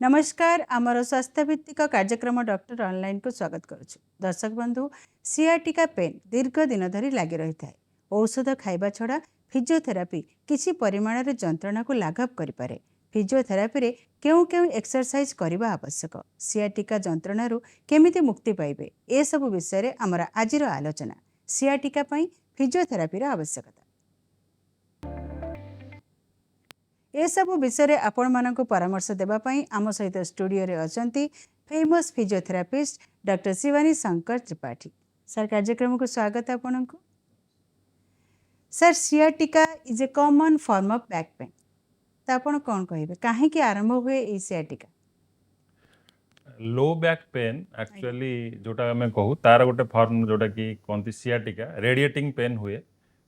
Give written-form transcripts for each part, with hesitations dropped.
नमस्कार, आमर स्वास्थ्यभित्तिक कार्यक्रम डॉक्टर ऑनलाइन को स्वागत करुछु। दर्शक बंधु, सियाटिका पेन दीर्घ दिन धरी लगी रही है। औषध खाइबा छड़ा फिजियोथेरापी किसी परिमाण रे जंत्रणा को लाघव करि पारे। फिजियोथेरापी रे केउ केउ एक्सरसाइज करबा आवश्यक। सियाटिका जंत्रणा रु केमिति मुक्ति पाइबे, ए सब विषय रे हमर आजिर आलोचना। सियाटिका पई फिजियोथेरापी रा आवश्यकता। ए सब विषय रे आपण मानक परामर्श देबा पई आम सहित स्टूडियो रे अछंती famous physiotherapist doctor Shivani Shankar Tripathi. Sir, कार्यक्रम को स्वागत आपनको। Sir, sciatica is a common form of back pain. तो आपण कोन कहिबे काहे कि आरंभ हुए ई sciatica? Low back pain actually जोटा हमें कहू तार गोटे फॉर्म जोटा कि कहती सियाटिका रेडिएटिंग पेन हुए।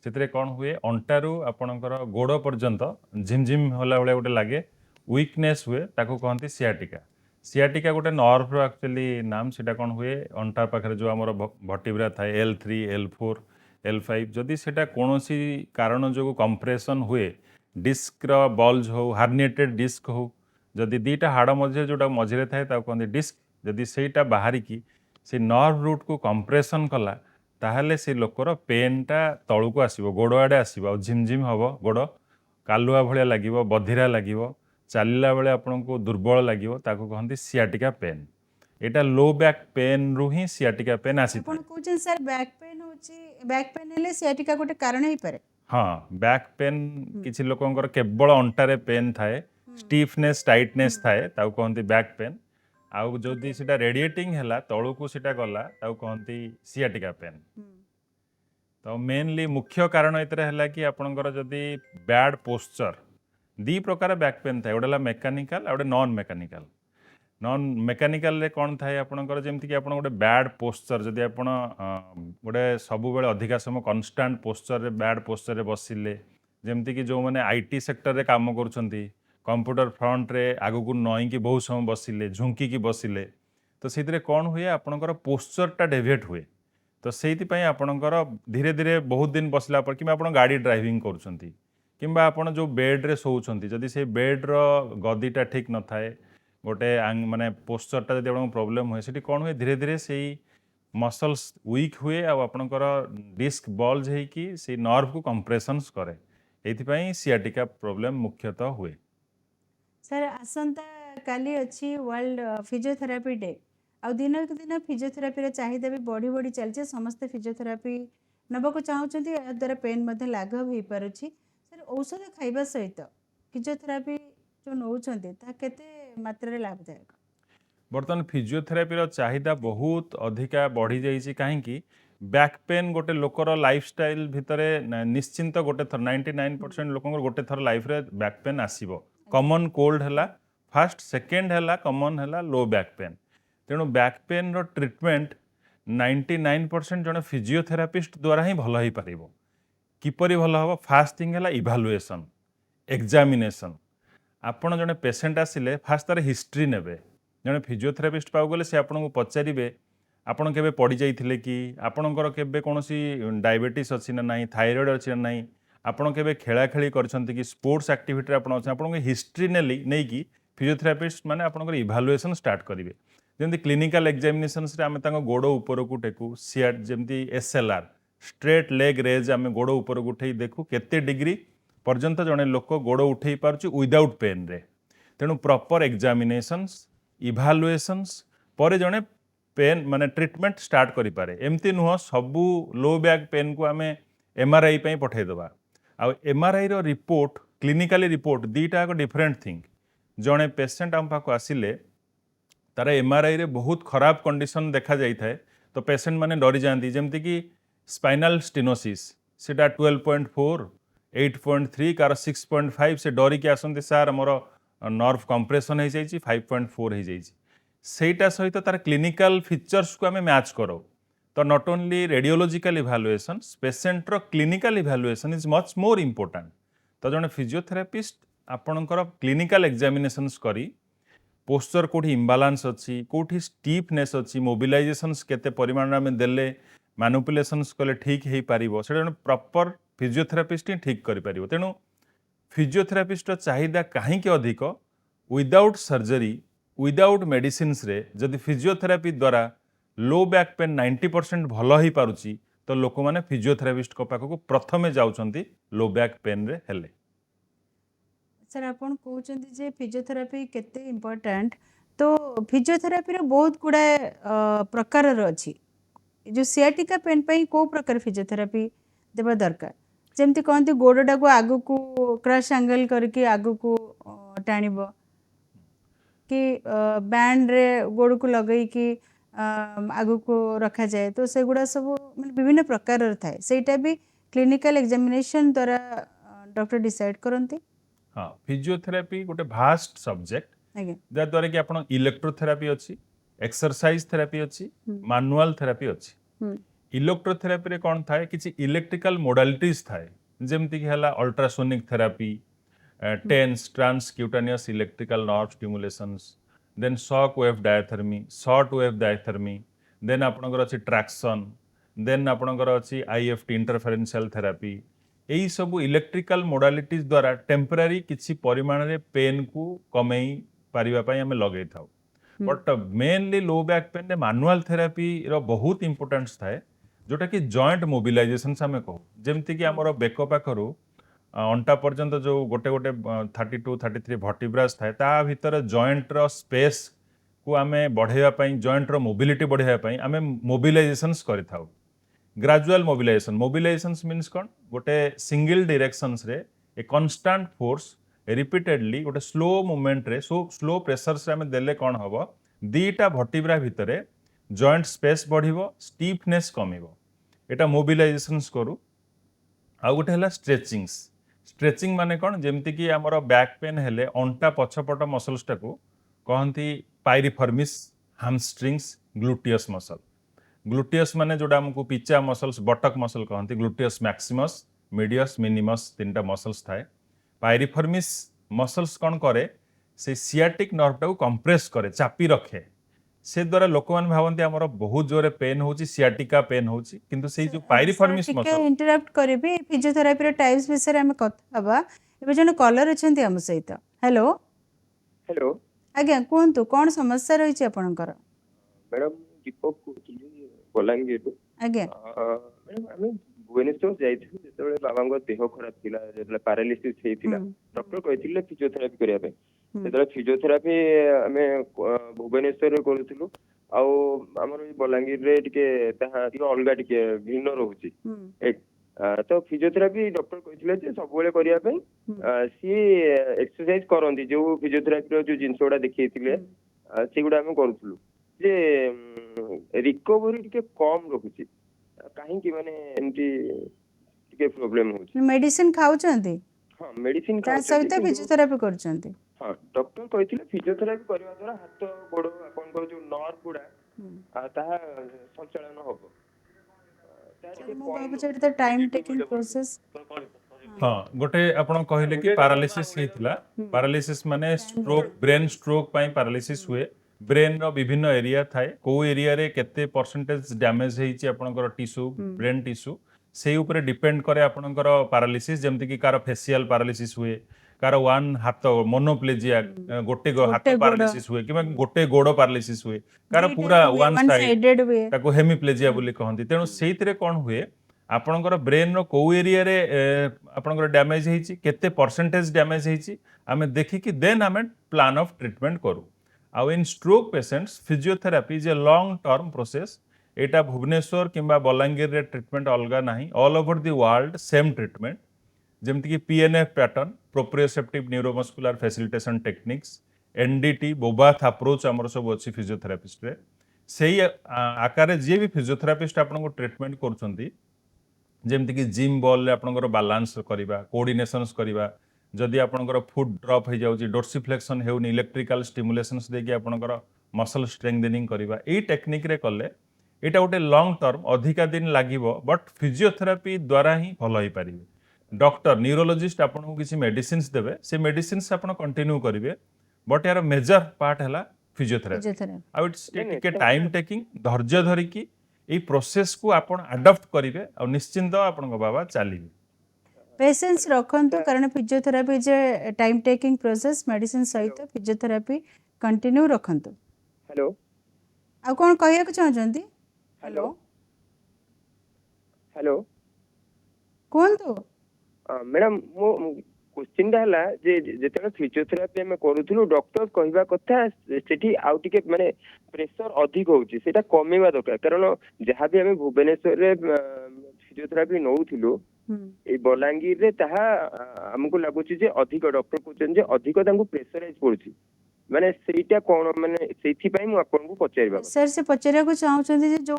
से कौन हुए अंटारू आपणकर गोड़ पर्यंत झिमझिम होला भाई गोटे लगे वीकनेस हुए, ताको कहती सियाटिका। सियाटिका गोटे नर्व एक्चुअली नाम, सीटा कौन हुए अंटा पाखे जो आम भर्टिब्रा थाए L3 L4 L5 जदि सेटा कौन सी कारण जो कंप्रेशन हुए, डिस्क बल्ज हो, हार्निएटेड डिस्क हो, जदि दीटा हाड़ मझे जोटा मझे थाए कहते डिस्क, जदि सेटा बाहरी की से नर्व रूट को कंप्रेशन कला ताहले से लोकर पेनटा तलू को आसो, गोड़ आड़े आसो, झिमझिम हम गोड़ कालुआ भाया लगे, बधिरा लगे, चलला बेले आपन को दुर्बल लगे, ताको कहते सियाटिका पेन। एटा लो बैक पेन रु ही सियाटिका पेन आसी। आपण कहउछन सर बैक पेन होची, बैक पेन हेले सियाटिका गोटे कारण ही पारे। हाँ, बैक पेन किछि लोकंकर केवल अंटारे पेन थाए, स्टिफनेस टाइटनेस थाए, ताको कहते बैक पेन। आउ जदि सेटा रेडिएटिंग हैला तळु को सेटा गला ताको कहते सियाटिका पेन। तो मेनली मुख्य कारण एतरे हैला कि आपनकर जदि बैड पोस्चर, दी प्रकार बैक पेन थाए, गोटे मेकानिकल आ गोटे नॉन मेकानिकल। नॉन मेकानिकल रे कौन थाए आपनकर जेमति कि आपन गोटे बैड पोस्चर, जदि आपन गोटे सबु बेले अधिका समय कन्स्टांट पोस्चर रे बैड पोस्चर रे बसिले, जेमति कि जो माने आईटी सेक्टर रे काम करूछंती, कंप्यूटर फ्रंट रे आगु को नई कि बहुत समय बसिले, झुंकी की बसिले, तो सेतिरे कौन हुए आपनकर पोस्चर टा डेविएट हुए। तो सेति पई आपनकर धीरे धीरे बहुत दिन बसला पर कि आपन गाड़ी ड्राइविंग करूछंती किंबा आपन जो बेड रे सोउछंती, जदि से बेड रो गदीटा ठीक न थाए, गोटे माने पोस्चरटा जदि आपन प्रॉब्लम हुए, सेठी कौन हुए धीरे धीरे से मसल्स वीक हुए आ आपनकर डिस्क बल्ज है कि से नर्व को कंप्रेशंस करे। एथि सियाटिका प्रॉब्लम मुख्यतः हुए। सर, आसंता काली अच्छी वर्ल्ड फिजियोथेरापी डे। आ दिन दिन फिजियोथेरापी रे चाहिदा भी बढ़ी बढ़ी चलছে। समस्त फिजियोथेरापी नबको चाहूचंती, या द्वारा पेन मध्ये लाघव होई पारुची। सर, औषध खाइबा सहित फिजियोथेरापी जो नौचंती ता केते मात्रा रे लाभदायक? बर्तमान फिजियोथेरापी चाहिदा बहुत अधिका बढ़ी जाइए, कहीं बैक पेन गोटे लोकर लाइफस्टाइल भितर निश्चिंत गोटे थर 99% लोक गोटे थर लाइफ रे बैक पेन आसीबो। कॉमन कोल्ड है फास्ट, सेकेंड है कॉमन है लो बैक पेन। तेणु बैक पेन रो ट्रीटमेंट 99% जने फिजियोथेरापिस्ट द्वारा ही भल हो पार। किपरि भल हम? फास्ट थिंग है इभालुएसन, एग्जामिनेशन। आपन जने पेसेंट आसिले फास्ट तार हिस्ट्री नेबे। जने फिजियोथेरापिस्ट पाऊ गले से आपन को पचारे आपन केबे पड़ी जाइथिले कि, आपनकर केबे कोनोसी डायबिटीज अछि ना नहीं, थायराइड अछि ना नहीं, आपन केबे खेला खेली करछंती कि स्पोर्ट्स एक्टिविटी आपन अछि, आपन को हिस्ट्री नै कि फिजियोथेरापिस्ट माने आपनकर इभालुएशन स्टार्ट करिवे। जेमति क्लिनिकल एग्जामिनेशंस रे आमे तांको गोड़ ऊपर को टेकू, सियाट जेमति SLR स्ट्रेट लेग रेज आमे गोड़ ऊपर को उठेई देखू केते डिग्री पर्यंत जने लोक गोड़ उठेई पारछु विदाउट पेन रे। तेणु प्रॉपर एग्जामिनेशंस, इभालुएशंस पर जने पेन माने ट्रीटमेंट स्टार्ट करि पारे। एमती नुह सबू लो बैक पेन को आमे MRI पई पठै दबा। आ MRI रो रिपोर्ट, क्लिनिकली रिपोर्ट दीटा को डिफरेंट थिंग। जने पेशेंट आम पाखु आसिले तार MRI रे बहुत खराब कंडीशन देखा जाई थाए, तो पेशेंट माने डरी जांती, जेमति कि स्पाइनल स्टेनोसिस सेटा 12.4 8.3 कार 6.5 से डरी के आसंती, सार मोर नर्व कंप्रेशन हो जाइए 5.4 हो जाइए। सेटा सहित तार क्लिनिकल फीचर्स को आमे मैच करो। तो not only radiological evaluation, patient रो clinical evaluation is much more important. तो जने फिजियोथेरापिस्ट आपणकर क्लिनिकल एग्जामिनेशंस करी पोस्चर कोठी इम्बालांस अच्छी, कोठी स्टीफनेस अच्छी, मोबिलाइजेशंस केते परिमाण में देले मैनिपुलेशंस कले ठीक हो पारिबो, सेटा प्रॉपर फिजियोथेरापिस्ट ही ठीक करि पारिबो। तेणु फिजियोथेरापिस्ट चाहिदा कहीं अधिक विदाउट सर्जरी विदाउट मेडिसिन्स रे जदि फिजियोथेरापी द्वारा लो बैक पेन 90% भल हो पारुची तो लोक मैंने फिजियोथेरापिस्ट को पाखक प्रथमे जाउछंती लो बैक पेन रे हेले। सर आपण कहते जे फिजियोथेरापी केते इम्पोर्टेंट तो फिजियोथेरापी रो बहुत गुड़ाए प्रकार अच्छी जो सियाटिका पेन पे को प्रकार फिजियोथेरापी देवा दरकार जमती कहते गोड़टा को आगु को क्रश एंगल करके आगु को टाणिब कि बैंड रे गोड़ को लगई कि आगु को रखा जाए तो से गुड़ा सब माने विभिन्न प्रकार थाए सेटा भी क्लिनिकल एग्जामिनेशन द्वारा डॉक्टर डिसाइड करते। हाँ फिजियोथेरापी गोटे भास्ट सब्जेक्ट आज्ञा जहाँद्वारा कि आपण इलेक्ट्रोथेरापी अच्छी एक्सरसाइज थेरापी अच्छी मैनुअल थेरापी अच्छी। इलेक्ट्रोथेरापी रे कौन थाए किसी इलेक्ट्रिकल मोडालिटीज थाए जेमती कि हला ultrasonic therapy TENS transcutaneous electrical nerve stimulations then shock wave diathermy short wave diathermy then आपणकर अच्छी ट्रैक्शन देन आपणकर अच्छी आईएफटी इंटरफेरेंशियल थेरापी यही सब इलेक्ट्रिकल मोडालिटीज द्वारा टेम्परारी किसी परिमाण रे पेन को कमई पारिबा पई हमें लगै थाउ but mainly low back pain manual therapy रो बहुत इंपोर्टेंस थाए जोटा कि जॉइंट मोबिलाइजेशन आम कहू जमती कि आमर बेक पाखरु अंटा पर्यंत जो गोटे गोटे 32 33 भर्टिब्रास थाए ता भितर जॉइंट रो स्पेस को आमे बढ़ाइबा पई जॉइंट रो मोबिलिटी बढ़ाइबा पई आमे मोबिलाइजेशंस करि थाउ। ग्रेजुअल मोबिलाइजेशंस मीन्स कौन गोटे सिंगल डायरेक्शंस रे ए कांस्टेंट फोर्स रिपीटेडली गोटे स्लो मूवमेंट रे स्लो प्रेशर से आमे देले कौन हबो दीटा भर्टिब्रा भितरे जॉइंट स्पेस बढ़िबो स्टिफनेस कमिबो एटा मोबिलाइजेशंस करू। आ गोटे हला स्ट्रेचिंग माने कौन जेमती कि आमर बैक पेन हेले अंटा पछपट मसल्स टाकू कहती पाइरिफर्मिस हामस्ट्रिंग्स ग्लूटियस मसल ग्लूटियस माने जोड़ा हमको पिचा मसल्स बटक मसल कहती ग्लूटियस मैक्सिमस मीडियस मिनिमस तीनटा मसल्स थाए। पाइरिफर्मिस मसल्स कौन करे से सियाटिक नर्व टाको कंप्रेस करे चापी रखे से द्वारा लोक मैंने भावती आमर बहुत जोरे पेन होची सियाटिका पेन होची किंतु से जो पाइरिफर्मिस मसल इंटरप्ट करेबी फिजियोथेरापी रो टाइप्स विषय रे हम कथा हबा एबे जने कॉलर अछंती हम सहित। हेलो हेलो आज्ञा कहतु कौन समस्या रही आपणकर। मैडम दीपक कहूँ बलांगीर आज्ञा मैडम आम भुवनेश्वर जाइथिलु जेतेबेले बाबांग देह खराब थिला जेतेबेले पैरालिसिस हेतिला डॉक्टर कहिथिले फिजियोथेरापी करिया पे जेतेबेले फिजियोथेरापी आमे भुवनेश्वर रे करूथिलु आउ हमर बलांगीर रे टिके ताहा टिके अलगा टिके भिन्न रहउची एक तो फिजियोथेरापी डॉक्टर कहिथिले जे सब बेले करिया पे सी एक्सरसाइज करंती जो फिजियोथेरापी रो जो जिंसोडा देखैथिले सेगुडा हम करूथिलु जे रिकवरी टिके कम रहुची कहीं की माने एमती टिके प्रॉब्लम होची मेडिसिन खाउचंती। हां मेडिसिन ता सहित फिजियोथेरापी करचंती। हां डॉक्टर कहिथिले फिजियोथेरापी करबा द्वारा हाथ गोड़ आपन को जो नर्व गुडा ताहा संचालन होबो मो बाबू जेटा टाइम टेकिंग प्रोसेस। हाँ गोटे आपण कहले कि पैरालिसिस हेतिला पैरालिसिस माने स्ट्रोक ब्रेन स्ट्रोक पई पैरालिसिस हुए ब्रेन रो विभिन्न एरिया थाए को एरिया रे केते परसेंटेज डैमेज हेछि आपनकर टिश्यू ब्रेन टिश्यू से ऊपर डिपेंड करे आपनकर पैरालिसिस जेमति कि कार फेशियल पैरालिसिस हुए कार वन हाथ मोनोप्लेजिया गोटे हाथ पैरालिसिस हुए कि गोटे गोड़ पैरालिसिस हुए कार पूरा वन साइड ताको हेमिप्लेजिया बोली कहंती तेनु सेइतरे कोन हुए आपनकर ब्रेन रो को एरिया रे आपनकर डैमेज हेछि केते परसेंटेज डैमेज हेछि आमे देखि कि देन आमे प्लान ऑफ ट्रीटमेंट करू। आउ in stroke patients physiotherapy is a long term process एटा भुवनेश्वर किंबा बलांगीर रे ट्रीटमेंट अलगा नाही all over the world same treatment जेमति कि PNF pattern proprioceptive neuromuscular facilitation techniques NDT Bobath approach हमर सब अछि फिजियोथेरापिस्ट रे सेही आकार जे भी फिजियोथेरापिस्ट आपन को ट्रीटमेंट करछंती जेमति कि जिम बॉल रे आपनकर बैलेंस करिबा कोऑर्डिनेशंस करिबा जदि आपनकर फुट ड्रॉप हो जाउची डोर्सिफ्लेक्शन हेउनी इलेक्ट्रिकल स्टिमुलेशंस देकी आपनकर मसल स्ट्रेंथनिंग करिबा एई टेक्निक रे कले एटा गोटे लॉन्ग टर्म अधिका दिन लागिबो बट फिजियोथेरापी द्वारा ही भल होई पारिबे। डॉक्टर न्यूरोलॉजिस्ट आपन किसी मेडिसिन्स देबे से मेडिसिन्स आपन कंटिन्यू करिवे बट यार मेजर पार्ट हैला फिजियोथेरापी आ इट्स टेक टाइम टेकिंग धैर्य धरिकी एई प्रोसेस को आपन अडॉप्ट करिवे आ निश्चिंत आपन बाबा चलिबे। पेशेंस रखंतु कारण physiotherapy is A time taking process medicine सहित फिजियोथेरापी कंटिन्यू रखंतु हेलो आ कौन कहया चाहते हेलो हेलो कहतु मैडम मो क्वेश्चन टा है जे जेतेबे फिजियोथेरापी हम करूथुलु डॉक्टर कहवा कथा सेठी आउ टिके माने प्रेशर अधिक होउची सेटा कमेवा दरकार कारण जहाँ भी हम भुवनेश्वर रे फिजियोथेरापी नौथिलु ए बलांगीर रे ताहा हमको लागुची जे अधिक डॉक्टर कहउछन जे अधिक तांको प्रेशराइज पड़ुची माने सेटा कोन माने सेठी पई मु आपन को पचारिबा सर से पचारिया को चाहते जो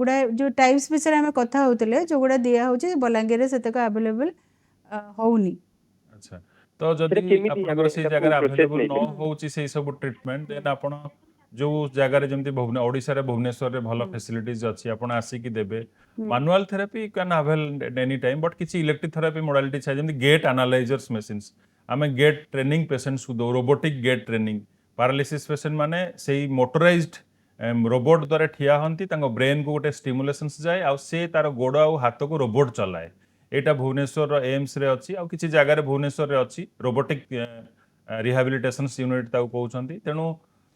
गुड़ा जो टाइप्स विषय में कथा होते जो गुड़ा दिया होची बलांगीर रे सेतक अवेलेबल होउनी अच्छा तो जदि आपनकर से जगह अवेलेबल न होउची से सब ट्रीटमेंट देन आपण जो जगह रे जेमति ओडिसा रे भुवनेश्वर रे भलो फैसिलिटीज अछि आपण आसी की देबे manual therapy can avail any time but किछि इलेक्ट्रिक थेरेपी मोडालिटी छै जेमति गेट एनालाइजर्स मशीन्स आमे गेट ट्रेनिंग पेशेंट्स को दो robotic gait training paralysis patient माने सेही मोटराइज्ड रोबोट द्वारा ठिया हंती तांको ब्रेन को गोटे स्टिमुलेशंस जाए आ से तार गोड़ आ हाथ को रोबोट चलाए एटा भुवनेश्वर एम्स रे अछि आ किछि जगह रे भुवनेश्वर रे अछि रोबोटिक रिहैबिलिटेशन यूनिट ताको कहउछंती तेनु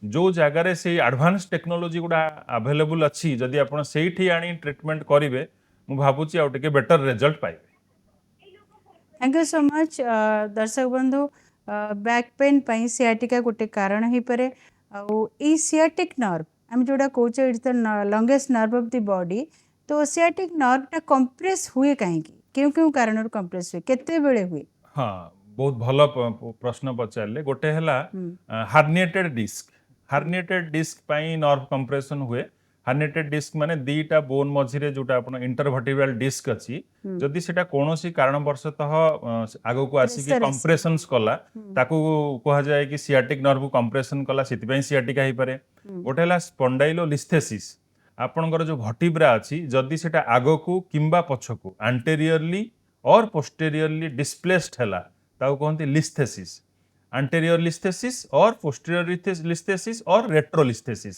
जो जगह रे से एडवांस टेक्नोलॉजी गुडा अवेलेबल अछि जदि आपण सेठी आनी ट्रीटमेंट करिवे मु भाबुची आ टिके बेटर रिजल्ट पाइबे थैंक यू सो मच दर्शक बंधु बैक पेन पई सियाटिका गोटे कारण ही परे आउ ई सियाटिक नर्व हम जोड़ा कहचे it's the longest nerve of the body तो सियाटिक नर्व टा कंप्रेस हुए कहीं क्यों क्यों कारण कंप्रेस हुए केते बेले हुए हाँ बहुत भलो प्रश्न पचारले गोटे हला हार्निएटेड डिस्क पई नर्व कंप्रेशन हुए हार्निएटेड डिस्क माने दीटा बोन मझिरे जोटा आपण इंटरवर्टिब्रल डिस्क अछि जदि सेटा कोनोसी कारणवशतः आगो को आसी कि कंप्रेशंस कला ताकू कहा जाय कि सियाटिक नर्व कंप्रेशन कला सिति पई सियाटिका ही पारे गोटे हला स्पॉन्डाइलोलिस्थेसिस आपणकर जो भर्टिब्रा अछि जदि सेटा आगो को किंबा पछको एंटीरियरली और पोस्टेरियरली डिस्प्लेस्ड हला ताऊ कहते लिस्थेसिस एंटीरियर लिस्थेसिस और पोस्टीरियर लिस्थेसिस और रेट्रोलिस्थेसिस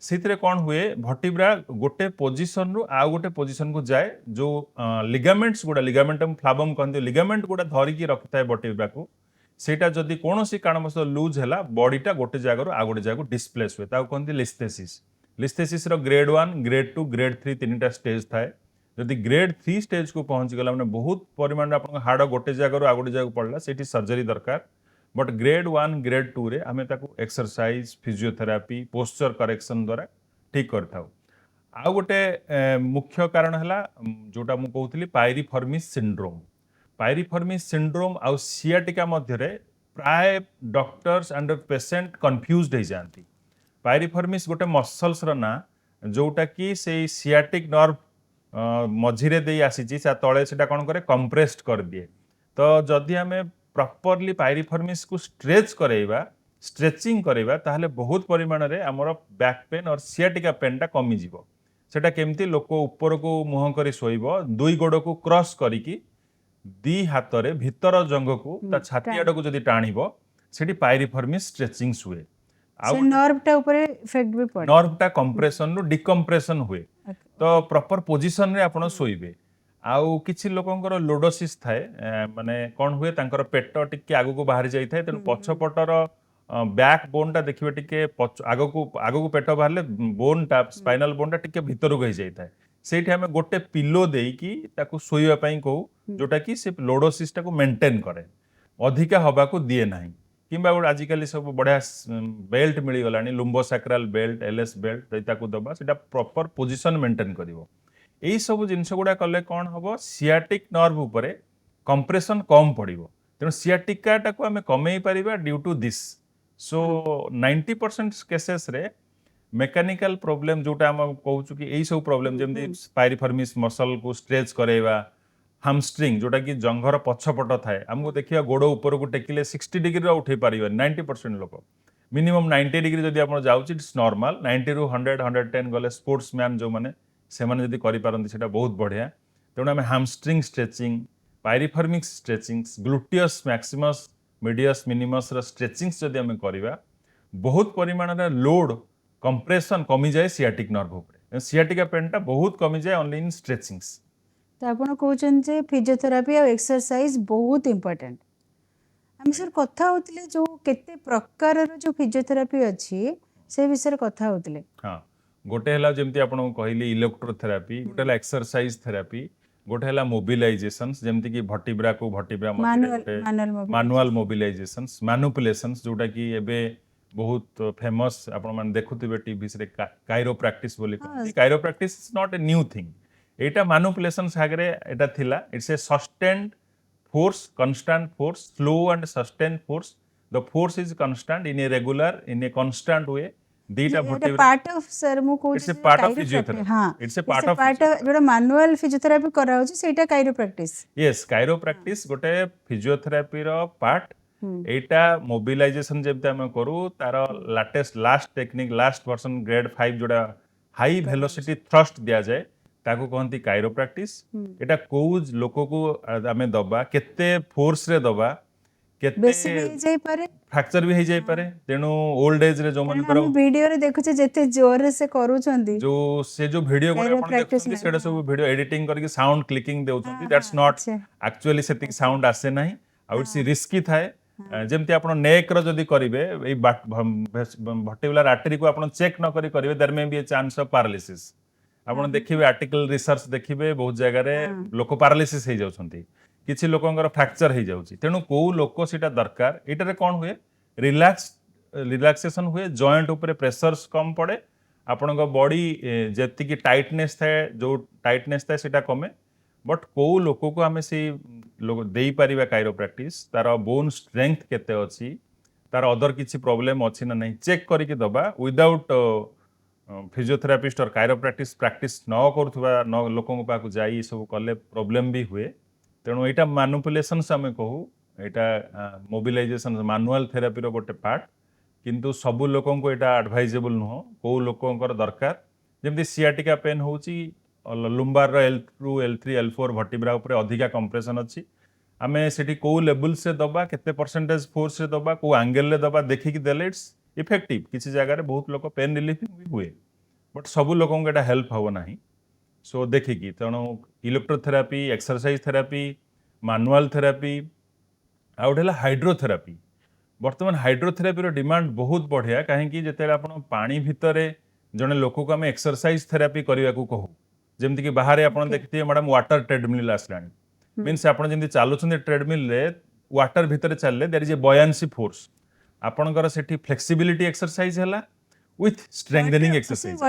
से कौन हुए भर्टिब्रा गोटे पोजिशन रु आ गोटे पोजिशन को जाए जो लिगामेंट्स गुड़ा लिगामेंटम फ्लाबम कहते लिगामेंट गुड़ा धरिकी रखिए भर्टिब्रा को सेटा जदि कौन सी कारणवश लूज है बॉडीटा गोटे जगह आ गोटे जगह डिस्प्लेस हुए कहते लिस्थेसिस लिस्थेसिस ग्रेड 1 ग्रेड 2 ग्रेड 3 तीन स्टेज थाए जदि ग्रेड 3 स्टेज को पहुंची गला माने बहुत परिमाण आपन हाड़ गोटे जगह आ गोटे जगह पड़ला सेठी सर्जरी दरकार बट ग्रेड 1 ग्रेड 2 रे आमे ताको एक्सरसाइज फिजियोथेरापी पोस्चर करेक्शन द्वारा ठीक करथाउ आ गोटे मुख्य कारण हला जोटा मु कहउतली पायरिफॉर्मिस सिंड्रोम आ सियाटिका मध्य रे प्राय डॉक्टर्स एंड पेशेंट कंफ्यूज्ड हो जाती पायरिफॉर्मिस गोटे मसल्स रो ना जोटा कि से सियाटिक नर्व मझिरे दे आसी तले से कौन करे कंप्रेस्ड कर दिए तो जदि आम प्रॉपरली पायरिफॉर्मिस को स्ट्रेच करेबा स्ट्रेचिंग करेबा ताहले बहुत परिमाण रे हमर बैक पेन और सियाटिका पेन टा कमी जीवो सेटा केमती लोक ऊपर को मुह करी सोइबो दुई गोड़ को क्रॉस करिकी दी हाथ रे भीतर जंग को ता छाती आड़ को जदि टाणीबो सेठी पायरिफॉर्मिस स्ट्रेचिंग हुए से नर्व टा ऊपर इफेक्ट भी पड़े नर्व टा कंप्रेशन रो डिकम्प्रेशन हुए तो प्रॉपर पोजीशन रे आपण सोइबे आउ किछि लोकंकर लोडोसिस थाए माने कोन हुए तांकर पेट टिके आगु को बाहर जाई थाए तेनु पछपटर बैक बोन टा देखिबे टिके आगु को पेट बाहरले बोन टा स्पाइनल बोन टा टिके भीतर को जाई थाए सेठी हमें गोटे पिलो देई की ताकू सोइबा पई कहू जोटा कि से लोडोसिस टा को मेंटेन करे अधिका हबा को दिए नाही किंबा आजिकल सब बढ़िया बेल्ट मिल गलानी लुम्बोसैक्रल बेल्ट एलएस बेल्ट ताकू दबा सेटा प्रॉपर पोजीशन मेंटेन करिवो एई सब जिनस गुडा कले कौन हम सियाटिक नर्व उपरे कंप्रेशन कम पड़ो तेणु सियाटिका टाको आम कमे पारिबा due to this so 90% cases रे मेकानिकल प्रॉब्लम जोटा हम कहूँ कि यही सब प्रॉब्लम जमी पायरिफॉर्मिस मसल को स्ट्रेच करेवा हामस्ट्रिंग जोटा कि जंघर पछपट थाए आमको देखिए गोड़ ऊपर को टेकिले 60 डिग्री उठे पार 90% लोक मिनिमम 90 डिग्री जदि आप जाऊँ इट्स नॉर्मल 90 रु 100 110 गले स्पोर्ट्स मैन जो मैंने से जदि करें से बहुत बढ़िया तेणु आम hamstring stretching piriformis stretching gluteus maximus medius minimus stretchings जदि आम करवा बहुत परिमाण लोड कंप्रेशन कमी जाए सियाटिक नर्व उपरे सियाटिका पेन टा बहुत कमी जाए ओनली इन स्ट्रेचिंग्स तो आपण कहउछन जे फिजियोथेरापी और एक्सरसाइज बहुत इम्पोर्टेंट आम सर कथा होतिले जो केते प्रकार जो फिजियोथेरापी अछि से विषय रे कथा होतिले हाँ गोटे है जमी आपको कहली इलेक्ट्रोथेरापी गोटे है एक्सरसाइज थेरापी गोटे है मोबिलाइजेशन जमती कि भटिब्रा को भटिब्रा मानुआल मोबिलाइजेशन मैनुपुलेशंस जोटा कि एबे बहुत फेमस आपण माने देखुथिबे टीवी रे काइरोप्रैक्टिस बोली कहନ୍ତି chiropractics is not a new thing एटा मैनुपुलेशन सागरे एटा थिला it's a sustained force constant force slow and sustained force the force is constant in a regular in a constant way dita ये part of sir मु कहउछ it's a part of physiotherapy हां it's a part of जोटा manual physiotherapy करा होछ सेटा काइरोप्रैक्टिस yes chiropractic गोटे physiotherapy रो part एटा mobilisation जेबते हम करू तार latest last technique last version grade 5 जोड़ा हाई वेलोसिटी थ्रस्ट दिया जाए ताको कहती काइरोप्रैक्टिस एटा कोउ लोक को आमे दबा केते फोर्स रे दबा केते बेसी भी जाई पारे फ्रैक्चर भी हो जाई पारे तेनु ओल्ड एज रे जो मन करो वीडियो रे देखुचे जेते जोर से करूछंती जो से जो वीडियो को आपण देखछंती सेटा सब वीडियो एडिटिंग करके साउंड क्लिकिंग देउछंती that's not actually setting sound आसे नाही आ इट्स रिस्की थाए जेमती आपण नेक रो जदी करिवे ए भर्टिकुलर आर्टरी को आपण चेक न करी करिवे there may be a chance of paralysis आपण देखिबे आर्टिकल रिसर्च देखिबे बहुत जगह रे लोक पैरालिसिस हो जाउछंती किछि लोकंगर फ्रैक्चर हो जाउछि तेनु को लोक सेटा दरकार एटारे कोन हुए रिलैक्सेशन हुए जॉइंट ऊपर प्रेशर्स कम पड़े आपनक बॉडी जेति की टाइटनेस थाए जो टाइटनेस थाए सेटा कमे बट को लोक को हमें से लोक देई परिबा काइरोप्रैक्टिस तार बोन स्ट्रेंथ केते अछि तार अदर किछि प्रॉब्लम अछि ना नहीं चेक करिके दबा विदाउट फिजियोथेरापिस्ट और काइरोप्रैक्टिस प्रैक्टिस न करुवा न लोकों पाक जाई सब कले प्रॉब्लम भी हुए तेणु यहाँ मैनुपुलेशन आम कहू यहाँ मोबिलाइजेशन मैनुअल थेरापी रो गोटे पार्ट किंतु सबु लोकों को यहाँ एडवाइजेबल नुह कौ लोकंर दरकार जमी सियाटिका पेन होची लुम्बार L2 L3 L4 भटिब्रा उपर अधिका कंप्रेशन अच्छी आमे सेठी को लेवल से दबा केते परसेंटेज फोर्स से दबा को एंगल ले दबा देखिकी देले इट्स इफेक्टिव किसी जगह बहुत लोग पेन रिलीफिंग भी हुए बट सबु लोकों को हेल्प हम ना सो देखिकी तेणु इलेक्ट्रोथेरापी एक्सरसाइज थेरापी मैनुअल थेरापी आ गोटे हाइड्रोथेरापी बर्तमान हाइड्रोथेरापी डिमांड बहुत बढ़िया कहीं जिते आप पानी भितर जड़े लोक को आम एक्सरसाइज थेरापी करने को कहू जमती कि बाहर आप देखिए मैडम वाटर ट्रेडमिल आसला मीन्स आप जमी चलुँच ट्रेडमिल वाटर भितर चलले देयर इज ए बयान्सी फोर्स आपणकर सेठी फ्लेक्सिबिलिटी एक्सरसाइज हैला विथ स्ट्रेंथनिंग एक्सरसाइज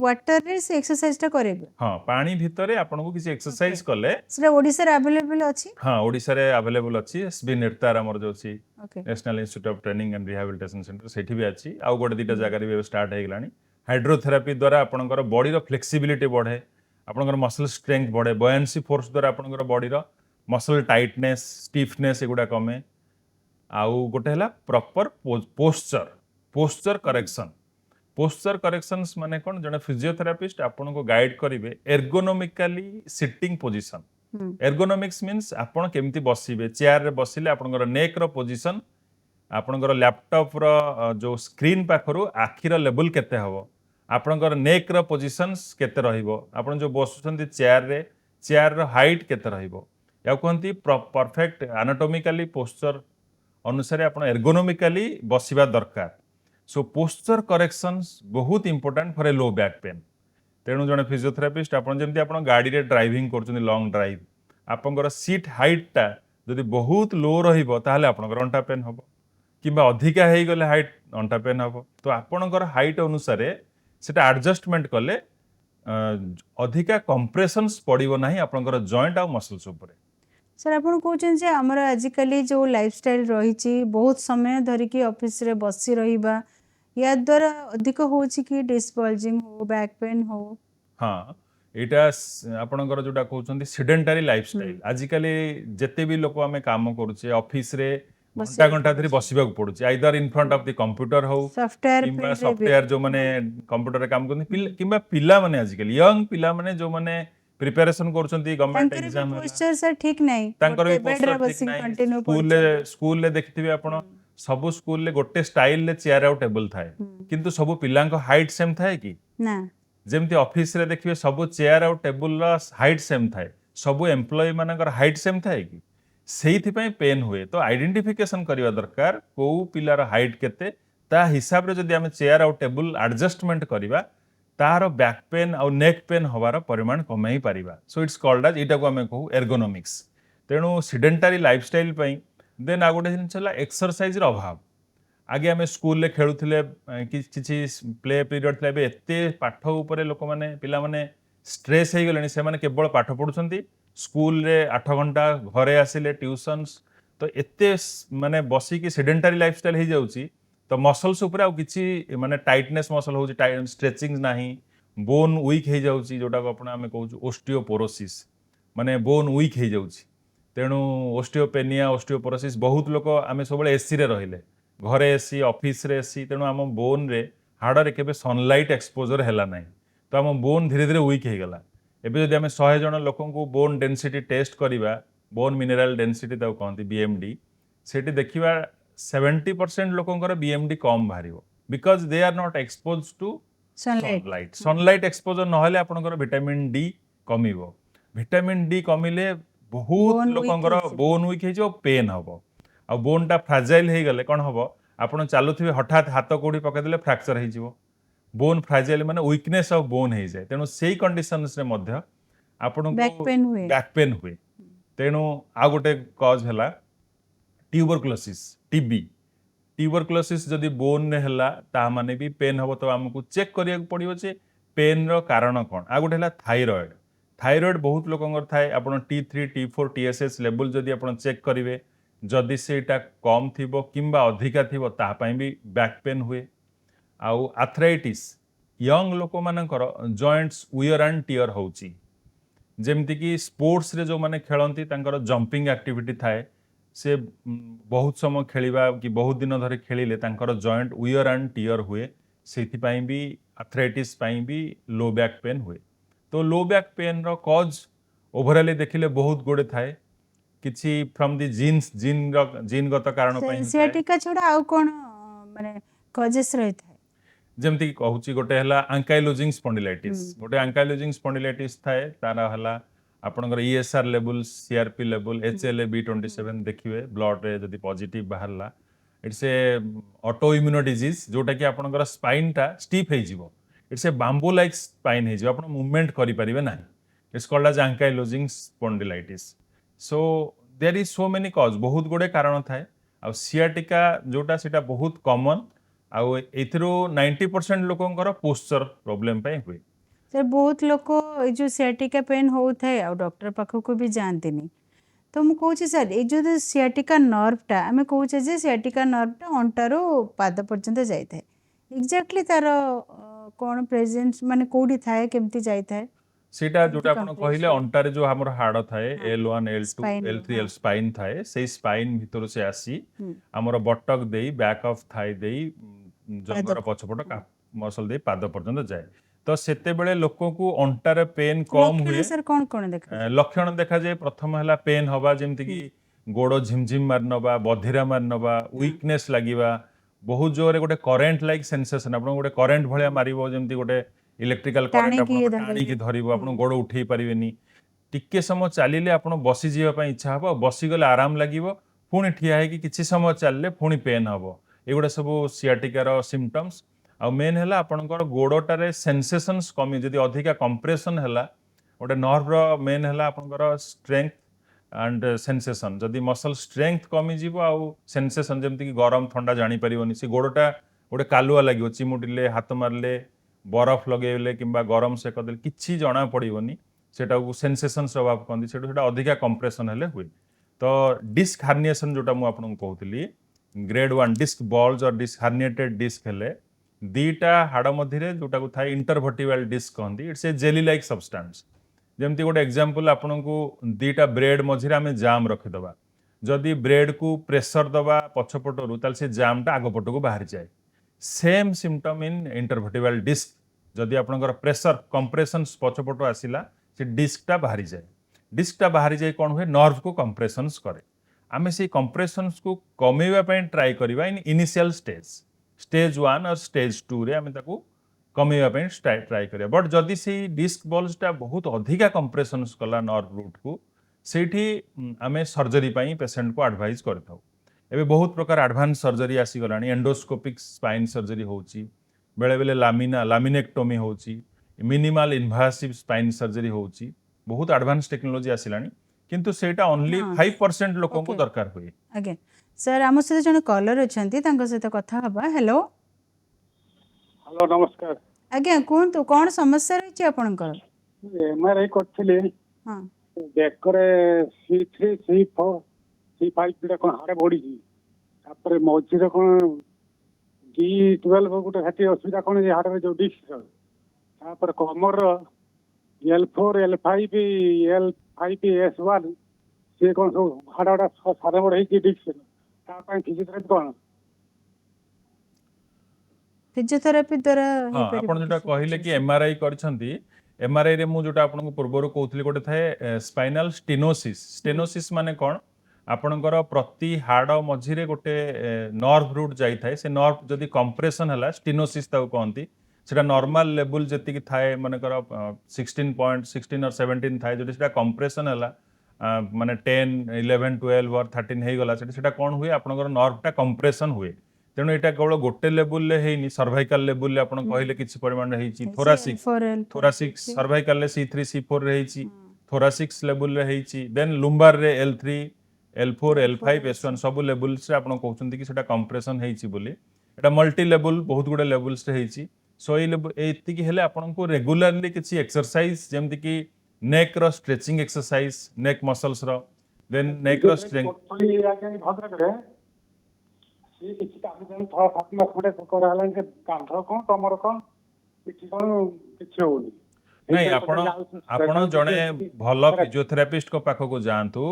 वाटर रे से एक्सरसाइज टा करेबे हां पानी भितरे आपन को किसी एक्सरसाइज करले सेटा ओडिसा रे अवेलेबल अछि हां ओडिसा रे अवेलेबल अछि एसबी नेतार हमर जो अछि National Institute of Training and Rehabilitation Centre सेठी भी अछि आ गोटे दिटा जगह रे भी स्टार्ट हे गलानी हाइड्रोथेरापी द्वारा आपणकर बॉडी रो फ्लेक्सिबिलिटी बढ़े आपणकर मसल स्ट्रेंथ बढ़े बयान्सी फोर्स द्वारा आपणकर बॉडी रो मसल टाइटनेस स्टिफनेस एगुडा कमे आउ गोटे है प्रॉपर पोस्चर करेक्शंस माने कौन जने फिजियोथेरापिस्ट आपन को गाइड करिवे एर्गोनोमिकली सिटिंग पोजीशन एर्गोनोमिक्स मीन्स आपन केमती बसिबे चेयर रे बसिले आपनकर नेक रो पोजीशन आपनकर लैपटॉप रो जो स्क्रीन पाखरु आखिर लेवल केते हबो आपनकर नेक रो पोजीशंस केते रहिबो आपन जो बसुछंती चेयर रो हाइट केते रहिबो या कहंती परफेक्ट एनाटॉमिकली पोस्चर अनुसार आप एर्गोनोमिकली बसिबा दरकार सो पोस्चर करेक्शंस बहुत important for a low back pen तेणु जड़े फिजियोथेरापिस्ट आप जमी आप गाड़ी रे ड्राइविंग कर लॉन्ग ड्राइव आपंकर सीट हाइटा जदि बहुत लो रहा आपंकर अंटा पेन हम कि अधिका हो गले हाइट अंटा पेन हम तो आपंकर हाइट अनुसार से एडजस्टमेंट कले अधिका कंप्रेशंस पड़ो ना आपंकर जॉइंट आ मसल्स उपर सर आप कहते आमर आजिकल जो लाइफस्टाइल रही बहुत समय धरिकी ऑफिस रे बसी रहिबा या द्वारा अधिक हो कि डिस्क बल्जिंग हो बैक पेन हो हाँ एटा आपणकर जोटा कहते सेडेंटारी लाइफस्टाइल आजिकल जिते भी लोक आम काम करुचे ऑफिस रे घंटा घंटा धरी बसवा पड़ुचे either in front of the computer हो सॉफ्टवेयर जो माने कंप्यूटर रे काम करते किंबा पिला माने आजिकल यंग पिला माने जो माने प्रिपरेशन करछंती गवर्नमेंट एग्जाम पोस्चर सर ठीक नाही तांकर भी पोस्चर ठीक नाही स्कूल ले देखिथिबे आपण सब स्कूल ले गोटे स्टाइल ले चेयर आउट टेबल थाए किंतु सब पिलांको हाइट सेम थाए कि ना ଯେମିତି ଅଫିସରେ ଦେଖିବେ ସବୁ ଚେୟାର ଆଉ ଟେବୁଲର ହାଇଟ୍ ସେମ୍ ଥାଏ, ସବୁ ଏମ୍ପ୍ଲୟି ମାନଙ୍କର ହାଇଟ୍ ସେମ୍ ଥାଏ କି? ସେଇଥିପାଇଁ ପେନ୍ ହୁଏ। ତ ଆଇଡେଣ୍ଟିଫିକେସନ୍ କରିବା ଦରକାର କୋଉ ପିଲାର ହାଇଟ୍ କେତେ, ତା ହିସାବରେ ଯଦି ଆମେ ଚେୟାର ଆଉ ଟେବୁଲ ଆଡଜଷ୍ଟମେଣ୍ଟ କରିବା ତାହାର ବ୍ୟାକ୍ ପେନ୍ ଆଉ ନେକ୍ ପେନ୍ ହବାର ପରିମାଣ କମାଇ ପାରିବା। ସୋ ଇଟ୍ସ କଲ୍ଡ ଆଜ୍, ଏଇଟାକୁ ଆମେ କହୁ ଏର୍ଗୋନୋମିକ୍ସ। ତେଣୁ ସିଡେଣ୍ଟାରୀ ଲାଇଫଷ୍ଟାଇଲ୍ ପାଇଁ ଦେନ୍ ଆଉ ଗୋଟେ ଜିନିଷ ହେଲା ଏକ୍ସରସାଇଜର ଅଭାବ। ଆଗେ ଆମେ ସ୍କୁଲରେ ଖେଳୁଥିଲେ, କିଛି ପ୍ଲେ ପିରିୟଡ଼ ଥିଲା, ଏବେ ଏତେ ପାଠ ଉପରେ ଲୋକମାନେ ପିଲାମାନେ ଷ୍ଟ୍ରେସ୍ ହେଇଗଲେଣି, ସେମାନେ କେବଳ ପାଠ ପଢ଼ୁଛନ୍ତି, ସ୍କୁଲରେ 8 ଘଣ୍ଟା, ଘରେ ଆସିଲେ ଟ୍ୟୁସନ୍ସ, ତ ଏତେ ମାନେ ବସିକି ସେଡେଣ୍ଟାରୀ ଲାଇଫଷ୍ଟାଇଲ୍ ହେଇଯାଉଛି, ତ ମସଲ୍ସ ଉପରେ ଆଉ କିଛି ମାନେ ଟାଇଟନେସ୍ ମସଲ୍ ହେଉଛି, ଷ୍ଟ୍ରେଚିଂ ନାହିଁ, ବୋନ୍ ୱିକ୍ ହେଇଯାଉଛି, ଯୋଉଟାକୁ ଆମେ କହୁଛୁ ଓଷ୍ଟିଓପୋରୋସିସ୍, ମାନେ ବୋନ୍ ୱିକ୍ ହେଇଯାଉଛି। ତେଣୁ ଓଷ୍ଟିଓପେନିଆ, ଓଷ୍ଟିଓପୋରୋସିସ୍, ବହୁତ ଲୋକ ଆମେ ସବୁବେଳେ ଏସିରେ ରହିଲେ, ଘରେ ଏସି, ଅଫିସରେ ଏସି, ତେଣୁ ଆମ ବୋନ୍ରେ ହାଡ଼ରେ କେବେ ସନଲାଇଟ୍ ଏକ୍ସପୋଜର ହେଲା ନାହିଁ, ତ ଆମ ବୋନ୍ ଧୀରେ ଧୀରେ ୱିକ୍ ହେଇଗଲା। ଏବେ ଯଦି ଆମେ 100 ଜଣ ଲୋକଙ୍କୁ ବୋନ୍ ଡେନ୍ସିଟି ଟେଷ୍ଟ କରିବା, ବୋନ୍ ମିନେରାଲ ଡେନ୍ସିଟି ତାକୁ କହନ୍ତି BMD, ସେଠି ଦେଖିବା 70% ଲୋକଙ୍କର BMD କମ୍ ବାହାରିବ, because they are not expose to sunlight. Sunlight exposure ନହେଲେ ଆପଣଙ୍କର ଭିଟାମିନ୍ ଡି କମିବ। ଭିଟାମିନ୍ ଡି କମିଲେ ବହୁତ Bone weak ଲୋକଙ୍କର ହେଇଯିବ। ବୋନ୍ ୱିକ୍ ହେଇଯିବ, ପେନ୍ ହବ। ଆଉ ବୋନ୍ଟା ଫ୍ରାଜାଇଲ୍ ହେଇଗଲେ କ'ଣ ହବ, ଆପଣ ଚାଲୁଥିବେ ହଠାତ୍ ହାତ କୋଉଠି ପକେଇଦେଲେ ଫ୍ରାକ୍ଚର ହେଇଯିବ। ବୋନ୍ ଫ୍ରାଜାଇଲ୍ ମାନେ ୱିକନେସ୍ ଅଫ୍ ବୋନ୍ ହେଇଯାଏ। ତେଣୁ ସେଇ କଣ୍ଡିସନ୍ସରେ ମଧ୍ୟ ଆପଣଙ୍କୁ ବ୍ୟାକ୍ ପେନ୍ ହୁଏ। ବ୍ୟାକ୍ ପେନ୍ ହୁଏ। ତେଣୁ ଆଉ ଗୋଟେ କଜ୍ ହେଲା ଟ୍ୟୁବରକ୍ଲୋସିସ୍, TB। ଟ୍ୟୁବରକ୍ଲୋସିସ୍ ଯଦି ବୋନ୍ରେ ହେଲା ତା ମାନେ ବି ପେନ୍ ହବ, ତ ଆମକୁ ଚେକ୍ କରିବାକୁ ପଡ଼ିବ ଯେ ପେନ୍ର କାରଣ କ'ଣ। ଆଉ ଗୋଟେ ହେଲା ଥାଇରଏଡ୍। ଥାଇରଏଡ୍ ବହୁତ ଲୋକଙ୍କର ଥାଏ, ଆପଣ T3, T4, TSH ଲେବୁଲ୍ ଯଦି ଆପଣ ଚେକ୍ କରିବେ, ଯଦି ସେଇଟା କମ୍ ଥିବ କିମ୍ବା ଅଧିକା ଥିବ ତାହା ପାଇଁ ବି ବ୍ୟାକ୍ ପେନ୍ ହୁଏ। ଆଉ ଆଥ୍ରାଇଟିସ୍, ୟଙ୍ଗ ଲୋକମାନଙ୍କର ଜଏଣ୍ଟସ୍ ୱିୟର୍ ଆଣ୍ଡ ଟିୟର୍ ହେଉଛି, ଯେମିତିକି ସ୍ପୋର୍ଟସରେ ଯେଉଁମାନେ ଖେଳନ୍ତି ତାଙ୍କର ଜମ୍ପିଂ ଆକ୍ଟିଭିଟି ଥାଏ, ସେ ବହୁତ ସମୟ ଖେଳିବା କି ବହୁତ ଦିନ ଧରି ଖେଳିଲେ ତାଙ୍କର ଜଏଣ୍ଟ ୱିୟର୍ ଆଣ୍ଡ ଟିୟର୍ ହୁଏ, ସେଇଥିପାଇଁ ବି ଆଥ୍ରାଇଟିସ୍ ପାଇଁ ବି ଲୋ ବ୍ୟାକ୍ ପେନ୍ ହୁଏ। ତ ଲୋ ବ୍ୟାକ୍ ପେନ୍ର କଜ୍ ଓଭରାଲି ଦେଖିଲେ ବହୁତ ଗୁଡ଼େ ଥାଏ, କିଛି ଫ୍ରମ୍ ଦି ଜିନ୍ଗତ କାରଣ ପାଇଁ ଥାଏ। ସିଆଟିକା ଛଡ଼ା ଆଉ କ'ଣ ମାନେ କଜେସ୍ ରହିଥାଏ? ଯେମିତିକି କହୁଛି, ଗୋଟେ ହେଲା ଆଙ୍କାଇଲୋଜିଂ ସ୍ପଣ୍ଡିଲାଇଟିସ୍। ଗୋଟେ ଆଙ୍କାଇଲୋଜିଂ ସ୍ପଣ୍ଡିଲାଇଟିସ୍ ଥାଏ, ତାର ହେଲା ଆପଣଙ୍କର ESR ଲେବୁଲ୍, CRP ଲେବୁଲ୍, HLA-B27 ଦେଖିବେ ବ୍ଲଡରେ ଯଦି ପଜିଟିଭ୍ ବାହାରିଲା, it's a autoimmune disease, ଯୋଉଟାକି ଆପଣଙ୍କର ସ୍ପାଇନ୍ଟା ଷ୍ଟିଫ୍ ହେଇଯିବ, it's a bamboo like spine ହେଇଯିବ, ଆପଣ ମୁଭମେଣ୍ଟ କରିପାରିବେ ନାହିଁ। It's called as ankylosing spondylitis. So there is so many cause, ବହୁତ ଗୁଡ଼େ କାରଣ ଥାଏ। ଆଉ ସିଆଟିକା ଯୋଉଟା ସେଇଟା ବହୁତ କମନ୍, ଆଉ ଏଥିରୁ 90% ଲୋକଙ୍କର ପୋଶ୍ଚର ପ୍ରୋବ୍ଲେମ୍ ପାଇଁ ହୁଏ। ସାର୍ ବହୁତ ଲୋକ ଏଇ ଯେଉଁ ସିଆଟିକା ପେନ୍ ହେଉଥାଏ ଆଉ ଡକ୍ଟର ପାଖକୁ ବି ଯାଆନ୍ତିନି। ତ ମୁଁ କହୁଛି ସାର୍, ଏଇ ଯେଉଁ ସିଆଟିକା ନର୍ଭଟା, ଆମେ କହୁଛେ ଯେ ସିଆଟିକା ନର୍ଭଟା ଅଣ୍ଟାରୁ ପାଦ ପର୍ଯ୍ୟନ୍ତ ଯାଇଥାଏ, ଏକ୍ଜାକ୍ଟଲି ତାର କ'ଣ ପ୍ରେଜେନ୍ସ ମାନେ କେଉଁଠି ଥାଏ, କେମିତି ଯାଇଥାଏ? ସେଇଟା ଯୋଉଟା ଆପଣ କହିଲେ, ଅଣ୍ଟାରେ ଯୋଉ ଆମର ହାଡ଼ ଥାଏ, L1, L2, L3, L spine ଥାଏ, ସେଇ ସ୍ପାଇନ୍ ଭିତରୁ ସେ ଆସି ଆମର ବଟକ୍ ଦେଇ, ବ୍ୟାକ୍ ଅଫ୍ ଥାଇ ଦେଇ, ଜଙ୍ଘର ପଛପଟ ମସଲ୍ ଦେଇ ପାଦ ପର୍ଯ୍ୟନ୍ତ ଯାଏ। ତ ସେତେବେଳେ ଲୋକଙ୍କୁ ଅଣ୍ଟାରେ ପେନ୍ କମ୍ ହୁଏ। ସାର୍ କ'ଣ କ'ଣ ଦେଖାଯାଏ? ଲକ୍ଷଣ ଦେଖାଯାଏ, ପ୍ରଥମ ହେଲା ପେନ୍ ହବା, ଯେମିତିକି ଗୋଡ଼ ଝିମଝିମ ମାରି ନେବା, ବଧିରା ମାରି ନେବା, ୱିକନେସ୍ ଲାଗିବା, ବହୁତ ଜୋରରେ ଗୋଟେ କରେଣ୍ଟ ଲାଇକ୍ ସେନ୍ସେସନ୍, ଆପଣଙ୍କୁ ଗୋଟେ କରେଣ୍ଟ ଭଳିଆ ମାରିବ, ଯେମିତି ଗୋଟେ ଇଲେକ୍ଟ୍ରିକାଲ କରେଣ୍ଟ ଆପଣଙ୍କୁ ଟାଣିକି ଧରିବ, ଆପଣ ଗୋଡ଼ ଉଠେଇ ପାରିବେନି। ଟିକେ ସମୟ ଚାଲିଲେ ଆପଣ ବସିଯିବା ପାଇଁ ଇଚ୍ଛା ହେବ, ବସିଗଲେ ଆରାମ ଲାଗିବ, ପୁଣି ଠିଆ ହେଇକି କିଛି ସମୟ ଚାଲିଲେ ପୁଣି ପେନ୍ ହେବ। ଏଗୁଡ଼ା ସବୁ ସିଆଟିକାର ସିମ୍ପଟମ୍ସ। ଆଉ ମେନ୍ ହେଲା ଆପଣଙ୍କର ଗୋଡ଼ଟାରେ ସେନ୍ସେସନ୍ସ କମି, ଯଦି ଅଧିକା କମ୍ପ୍ରେସନ୍ ହେଲା, ଗୋଟେ ନର୍ଭର ମେନ୍ ହେଲା ଆପଣଙ୍କର ଷ୍ଟ୍ରେଙ୍ଗଥ ଆଣ୍ଡ ସେନ୍ସେସନ୍। ଯଦି ମସଲ୍ ଷ୍ଟ୍ରେଙ୍ଗଥ କମିଯିବ ଆଉ ସେନ୍ସେସନ୍, ଯେମିତିକି ଗରମ ଥଣ୍ଡା ଜାଣିପାରିବନି, ସେ ଗୋଡ଼ଟା ଗୋଟେ କାଲୁଆ ଲାଗିବ, ଚିମୁଟିଲେ, ହାତ ମାରିଲେ, ବରଫ ଲଗେଇଲେ କିମ୍ବା ଗରମ ସେକ ଦେଲେ କିଛି ଜଣା ପଡ଼ିବନି, ସେଟାକୁ ସେନ୍ସେସନ୍ସ ଅଭାବ କହନ୍ତି। ସେଟା ଅଧିକା କମ୍ପ୍ରେସନ୍ ହେଲେ ହୁଏ। ତ ଡିସ୍କ ହାର୍ନିଏସନ୍ ଯୋଉଟା ମୁଁ ଆପଣଙ୍କୁ କହୁଥିଲି, grade 1 disc bulge or disc herniated disc ହେଲେ ଦୁଇଟା ହାଡ଼ ମଧ୍ୟରେ ଯୋଉଟାକୁ ଥାଏ ଇଣ୍ଟରଭର୍ଟିବାଲ ଡିସ୍କ କହନ୍ତି, it's a jelly like substance. ଯେମିତି ଗୋଟେ ଏକ୍ଜାମ୍ପଲ୍, ଆପଣଙ୍କୁ ଦୁଇଟା ବ୍ରେଡ୍ ମଝିରେ ଆମେ ଜାମ୍ ରଖିଦେବା, ଯଦି ବ୍ରେଡ୍କୁ ପ୍ରେସର ଦେବା ପଛପଟରୁ, ତାହେଲେ ସେ ଜାମ୍ଟା ଆଗପଟକୁ ବାହାରିଯାଏ। ସେମ୍ ସିମ୍ପଟମ୍ ଇନ୍ ଇଣ୍ଟରଭର୍ଟିବାଲ ଡିସ୍କ, ଯଦି ଆପଣଙ୍କର ପ୍ରେସର କମ୍ପ୍ରେସନ୍ସ ପଛପଟୁ ଆସିଲା, ସେ ଡିସ୍କଟା ବାହାରିଯାଏ। ଡିସ୍କଟା ବାହାରିଯାଇ କ'ଣ ହୁଏ, ନର୍ଭକୁ କମ୍ପ୍ରେସନ୍ସ କରେ। ଆମେ ସେଇ କମ୍ପ୍ରେସନ୍ସକୁ କମେଇବା ପାଇଁ ଟ୍ରାଏ କରିବା ଇନିସିଆଲ ଷ୍ଟେଜ୍ 1 ଆଉ ଷ୍ଟେଜ୍ 2ରେ ଆମେ ତାକୁ कमेवा ट्राए करिया बट जदि से डिस्क बल्सटा बहुत अधिका कंप्रेशन कला नर्व रूट को सेठी आमे सर्जरी पाई पेशेंट को एडवाइस करथाउ एबे बहुत प्रकार एडवांस सर्जरी आसी गलानी एंडोस्कोपिक स्पाइन सर्जरी होची बेले बेले लामिनेक्टोमी होची मिनिमल इन्वासिव स्पाइन सर्जरी होची बहुत एडवांस टेक्नोलॉजी आसिलानी किंतु सेटा ओनली हाँ। 5% लोकों को Okay. दरकार हुए आज्ञा सर आम सहित जन कलर अच्छा सहित कथा हवा हेलो हेलो नमस्कार आज्ञा कहतु कौन समस्या रही आपणकर एमआरआई करथिले हाँ बेकरे C3 C4 C5 गुटा कोन हाड़े बढी जी तापर मझिरे कोन D12 गुटा हाथी असुविधा कोन जे हाड़े जो डिस्क तापर कमर L4 L5 L5 S1 से कोन सब हाड़ा सारे बढ हेची डिस्क ता पय फिजियोथेरापी कोन फिजियोथेरापी द्वारा हाँ आपण जोटा कहले कि एमआरआई करछंती एमआरआई रे मु जोटा आपनको पूर्वरु कहउथली गोटे थाए स्पाइनल स्टेनोसिस माने कोन आपणकर प्रति हाड़ मझिरे गोटे नर्व रूट जाई थाए से नर्व जदि कंप्रेशन हला स्टेनोसिस ताको कहंती सेटा नॉर्मल लेवल जति कि थाए मानेकर 16.16 और 17 थाए जदि सेटा कंप्रेशन हला माने 10 11 12 और 13 हे गला सेटा कोन हुए आपणकर नर्वटा कंप्रेशन हुए तेणु एटा केवल गोटे लेवल ले हेनी सर्वाइकल लेवल ले आपण कहले किछि परिमाण हेची थोरासिक सर्वाइकल ले C3 C4 रे हेची थोरासिक्स लेवल रे हेची देन लुम्बार रे L3 L4 L5 S1 sub level से आपण कहउछंती कि सेटा कंप्रेशन हेची बोली एटा मल्टी लेवल बहुत गुडे लेवल्स रे हेची सो एति कि हेले आपण को रेगुलरली किछि एक्सरसाइज जेमति कि नेक रो स्ट्रेचिंग एक्सरसाइज नेक मसल्स रो देन नेक रो स्ट्रेंथ भद्रक रे से किछि काम जन 6-7 मास खडे कराला के कांध कोन कमर कोन किछि कोन किछि होनी नहीं आपण जणे भल फिजियोथेरापिस्ट को पाख को जानतु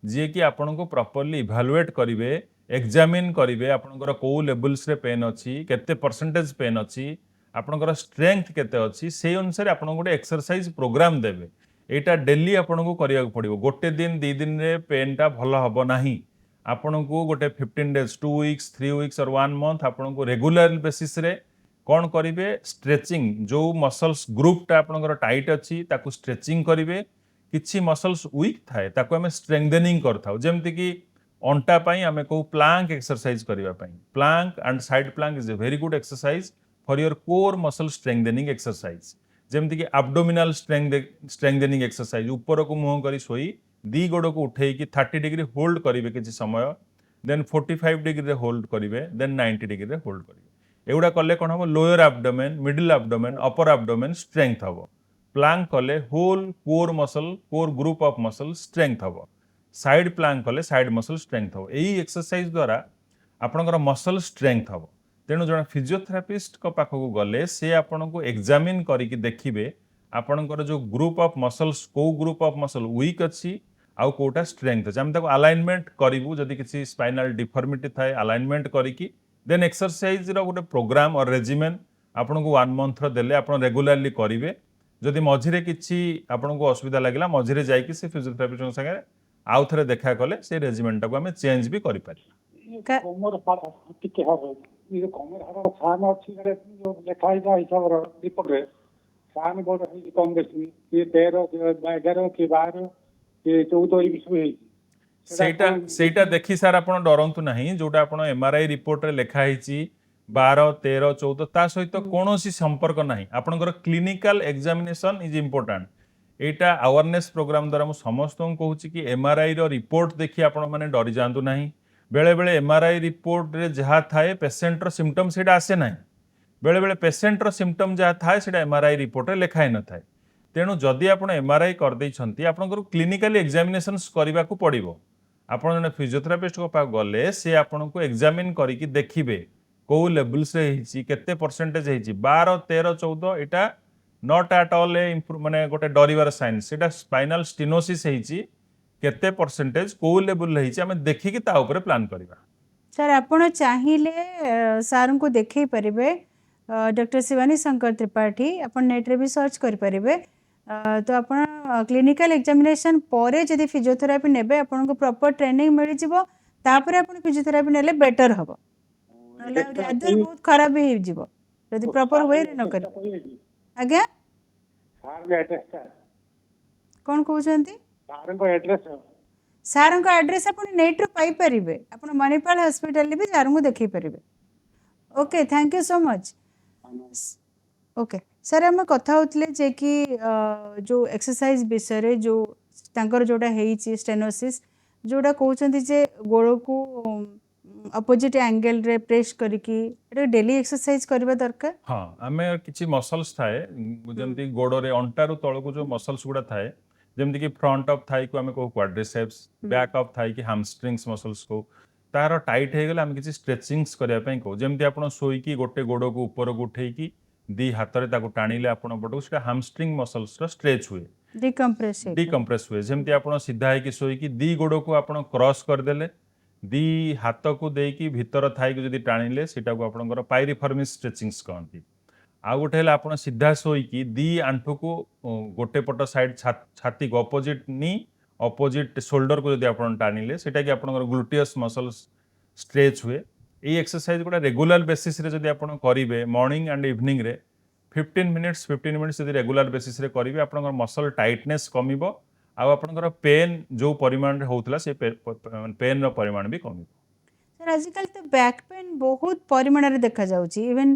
जे कि आपण को प्रॉपर्ली इवैल्यूएट करिवे एग्जामिन करिवे आपनकर को लेवल्स रे पेन अछि केते परसेंटेज पेन अछि आपनकर स्ट्रेंथ केते अछि से अनुसार आपण गोटे एक्सरसाइज प्रोग्राम देबे एटा डेली आपण को करिया पड़िबो गोटे दिन 2 दिन रे पेनटा भल हबो नाही आपण को गोटे 15 डेज 2 वीक्स 3 वीक्स और 1 मंथ आपण को रेगुलर बेसिस रे कौन करिवे स्ट्रेचिंग जो मसल्स ग्रुपटा आपनकर टाइट अछि ताकू स्ट्रेचिंग करिवे किछि मसल्स वीक थाए ताकू हमें स्ट्रेंथनिंग करथाउ जेमति कि अंटा पाई हमें को प्लांक एक्सरसाइज करिवा पाई plank and side plank is a very good exercise for your core muscle strengthening exercise जेमति कि एब्डोमिनल स्ट्रेंथनिंग एक्सरसाइज ऊपर को मुंह करी सोई दी गोड़ को उठे कि 30 डिग्री होल्ड करिवे किछि समय देन 45 डिग्री रे होल्ड करिवे देन 90 डिग्री रे होल्ड करिवे एगुडा कले कोन हम lower abdomen middle abdomen upper abdomen strength हबो प्लांक कले whole core muscle core group of muscle strength हबो साइड प्लांक कले साइड मसल स्ट्रेंथ हबो एही एक्सरसाइज द्वारा आपनकर मसल स्ट्रेंथ हबो तेणु जण फिजियोथेरापिस्ट को पाख को गले से आपन को एग्जामिन करी कि देखिबे आपनकर जो ग्रुप ऑफ मसल्स को ग्रुप ऑफ मसल वीक अछि आउ कोटा स्ट्रेंथ अछि हम ताको अलाइनमेंट करिवु जदि किछि स्पाइनल डिफॉर्मिटी थाए अलाइनमेंट करी कि देन एक्सरसाइज रो गोटे प्रोग्राम और रेजिमेन आपन को 1 मंथ रो देले आपन रेगुलरली करिवे जदि मझिरे किछि आपन को असुविधा लागिला मझिरे जाई कि से फिजियोथेरापिस्ट संगे आउ थरे देखा कले से रेजिमेंटा को हमें चेंज भी करि पारि कमर हाड़ टिके हाड़ ये कमर हाड़ सान अछि रे जो लेखाई जा हिसाब रो रिपोर्ट रे सान बोर्ड है कम बेसी ये 13 11 के 12 ये 14 ई विषय है सेटा देखि सार आपण डरंतु नाही जोटा आपण एमआरआई रिपोर्ट रे लेखा हिची 12 13 14 ता सहित कोनोसी संपर्क नाही आपनकर clinical examination is important Etah awareness programme द्वारा मु समस्त कहूची कि एमआरआई रो रिपोर्ट देखि आपण माने डरि जांतु नाही बेले बेले एमआरआई रिपोर्ट रे जहा थाए पेशेंट रो सिम्पटम सेटा आसे नाही बेले बेले पेशेंट रो सिम्पटम जहा थाए सेटा एमआरआई रिपोर्ट रे लेखाय न थाए तेणु जदि आपण एमआरआई कर दैछंती आपनकर क्लिनिकल एग्जामिनेशंस करबा को पड़िबो आपण जने फिजियोथेरापिस्ट को पास गले से आपण को एग्जामिन करी कि देखिबे को लेवल्स रे हिची केते परसेंटेज हिची 12 13 14 एटा नॉट एट ऑल ए माने गोटे डरिवार साइन सेटा स्पाइनल स्टेनोसिस हिची केते परसेंटेज को लेवल हिची हमें देखि कि ता ऊपर प्लान करबा सर आपण चाहिले सार को देखै परिबे डॉक्टर शिवानी शंकर त्रिपाठी आपण नेट रे भी सर्च कर परिबे तो आपण क्लिनिकल एग्जामिनेशन परे जदि फिजियोथेरापी नेबे आपण को प्रॉपर ट्रेनिंग मिल जिवो तापर आपण फिजियोथेरापी नेले बेटर हबो नले रादर बहुत खराब ही जिवो ଯଦି ପ୍ରପର ୱେରେ ନ କରିବେ। କହିବେ କି ଆଜ୍ଞା ସାର୍ଙ୍କ ଆଡ୍ରେସଟା କ'ଣ କହୁଛନ୍ତି? ସାର୍ଙ୍କ ଆଡ୍ରେସ ସାର୍ଙ୍କ ଆଡ୍ରେସ୍ ଆପଣ ନେଟ୍ରୁ ପାଇପାରିବେ, ଆପଣ ମଣିପାଳ ହସ୍ପିଟାଲରେ ବି ସାର୍ଙ୍କୁ ଦେଖେଇ ପାରିବେ। Okay, thank you so much. Okay sir, ଆମେ କଥା ହେଉଥିଲେ ଯେ କି ଯେଉଁ ଏକ୍ସରସାଇଜ ବିଷୟରେ, ଯେଉଁ ତାଙ୍କର ଯେଉଁଟା ହେଇଛି ଷ୍ଟେନୋସିସ୍, ଯେଉଁଟା କହୁଛନ୍ତି ଯେ ଗୋଡ଼କୁ ଅପୋଜିଟ୍ ଆଙ୍ଗେଲରେ ପ୍ରେସ୍ କରିକି ଏଇଟା ଡେଲି ଏକ୍ସରସାଇଜ କରିବା ଦରକାର। ହଁ, ଆମେ କିଛି ମସଲ୍ସ ଥାଏ ଯେମିତି ଗୋଡ଼ରେ ଅଣ୍ଟାରୁ ତଳକୁ ଯେଉଁ ମସଲ୍ସ ଗୁଡ଼ା ଥାଏ, ଯେମିତିକି ଫ୍ରଣ୍ଟ ଅଫ୍ ଥାଇକୁ ଆମେ କହୁ କ୍ୱାଡ୍ରିସେପ୍ସ, ବ୍ୟାକ୍ ଅଫ୍ ଥାଇକି ହାମଷ୍ଟ୍ରିଙ୍ଗସ୍ ମସଲ୍ସ କହୁ। ତାର ଟାଇଟ୍ ହେଇଗଲେ ଆମେ କିଛି ଷ୍ଟ୍ରେଚିଙ୍ଗସ୍ କରିବା ପାଇଁ କହୁ। ଯେମିତି ଆପଣ ଶୋଇକି ଗୋଟେ ଗୋଡ଼କୁ ଉପରକୁ ଉଠେଇକି ଦି ହାତରେ ତାକୁ ଟାଣିଲେ ଆପଣ ପଟକୁ, ସେଟା ହାମଷ୍ଟ୍ରିଙ୍ଗ ମସଲ୍ସର ଷ୍ଟ୍ରେଚ୍ ହୁଏ, ଡିକମ୍ପ୍ରେସ୍ ହୁଏ। ଯେମିତି ଆପଣ ସିଧା ହେଇକି ଶୋଇକି ଦି ଗୋଡ଼କୁ ଆପଣ କ୍ରସ୍ କରିଦେଲେ, ଦି ହାତକୁ ଦେଇକି ଭିତର ଥାଇକି ଯଦି ଟାଣିଲେ ସେଟାକୁ ଆପଣଙ୍କର ପାଇରିଫର୍ମିସ୍ ଷ୍ଟ୍ରେଚିଙ୍ଗସ୍ କହନ୍ତି। ଆଉ ଗୋଟେ ହେଲା ଆପଣ ସିଧା ଶୋଇକି ଦି ଆଣ୍ଠୁକୁ ଗୋଟେ ପଟ ସାଇଡ୍ ଛାତିକୁ ଅପୋଜିଟ୍ ନି ଅପୋଜିଟ୍ ସୋଲ୍ଡରକୁ ଯଦି ଆପଣ ଟାଣିଲେ ସେଟାକି ଆପଣଙ୍କର ଗ୍ଲୁଟିୟସ୍ ମସଲ୍ସ ଷ୍ଟ୍ରେଚ୍ ହୁଏ। ଏଇ ଏକ୍ସରସାଇଜ ଗୁଡ଼ା ରେଗୁଲାର ବେସିସ୍ରେ ଯଦି ଆପଣ କରିବେ ମର୍ଣ୍ଣିଂ ଆଣ୍ଡ ଇଭିନିଂରେ 15 ମିନିଟ୍ସ ଯଦି ରେଗୁଲାର ବେସିସ୍ରେ କରିବେ, ଆପଣଙ୍କର ମସଲ୍ ଟାଇଟନେସ୍ କମିବ, ଆଉ ଆପଣଙ୍କର ପେନ୍ ଯେଉଁ ପରିମାଣରେ ହେଉଥିଲା ସେ ପେନ୍ର ପରିମାଣ ବି କମିବ। ସାର୍ ଆଜିକାଲି ତ ବ୍ୟାକ୍ ପେନ୍ ବହୁତ ପରିମାଣରେ ଦେଖାଯାଉଛି, ଇଭେନ୍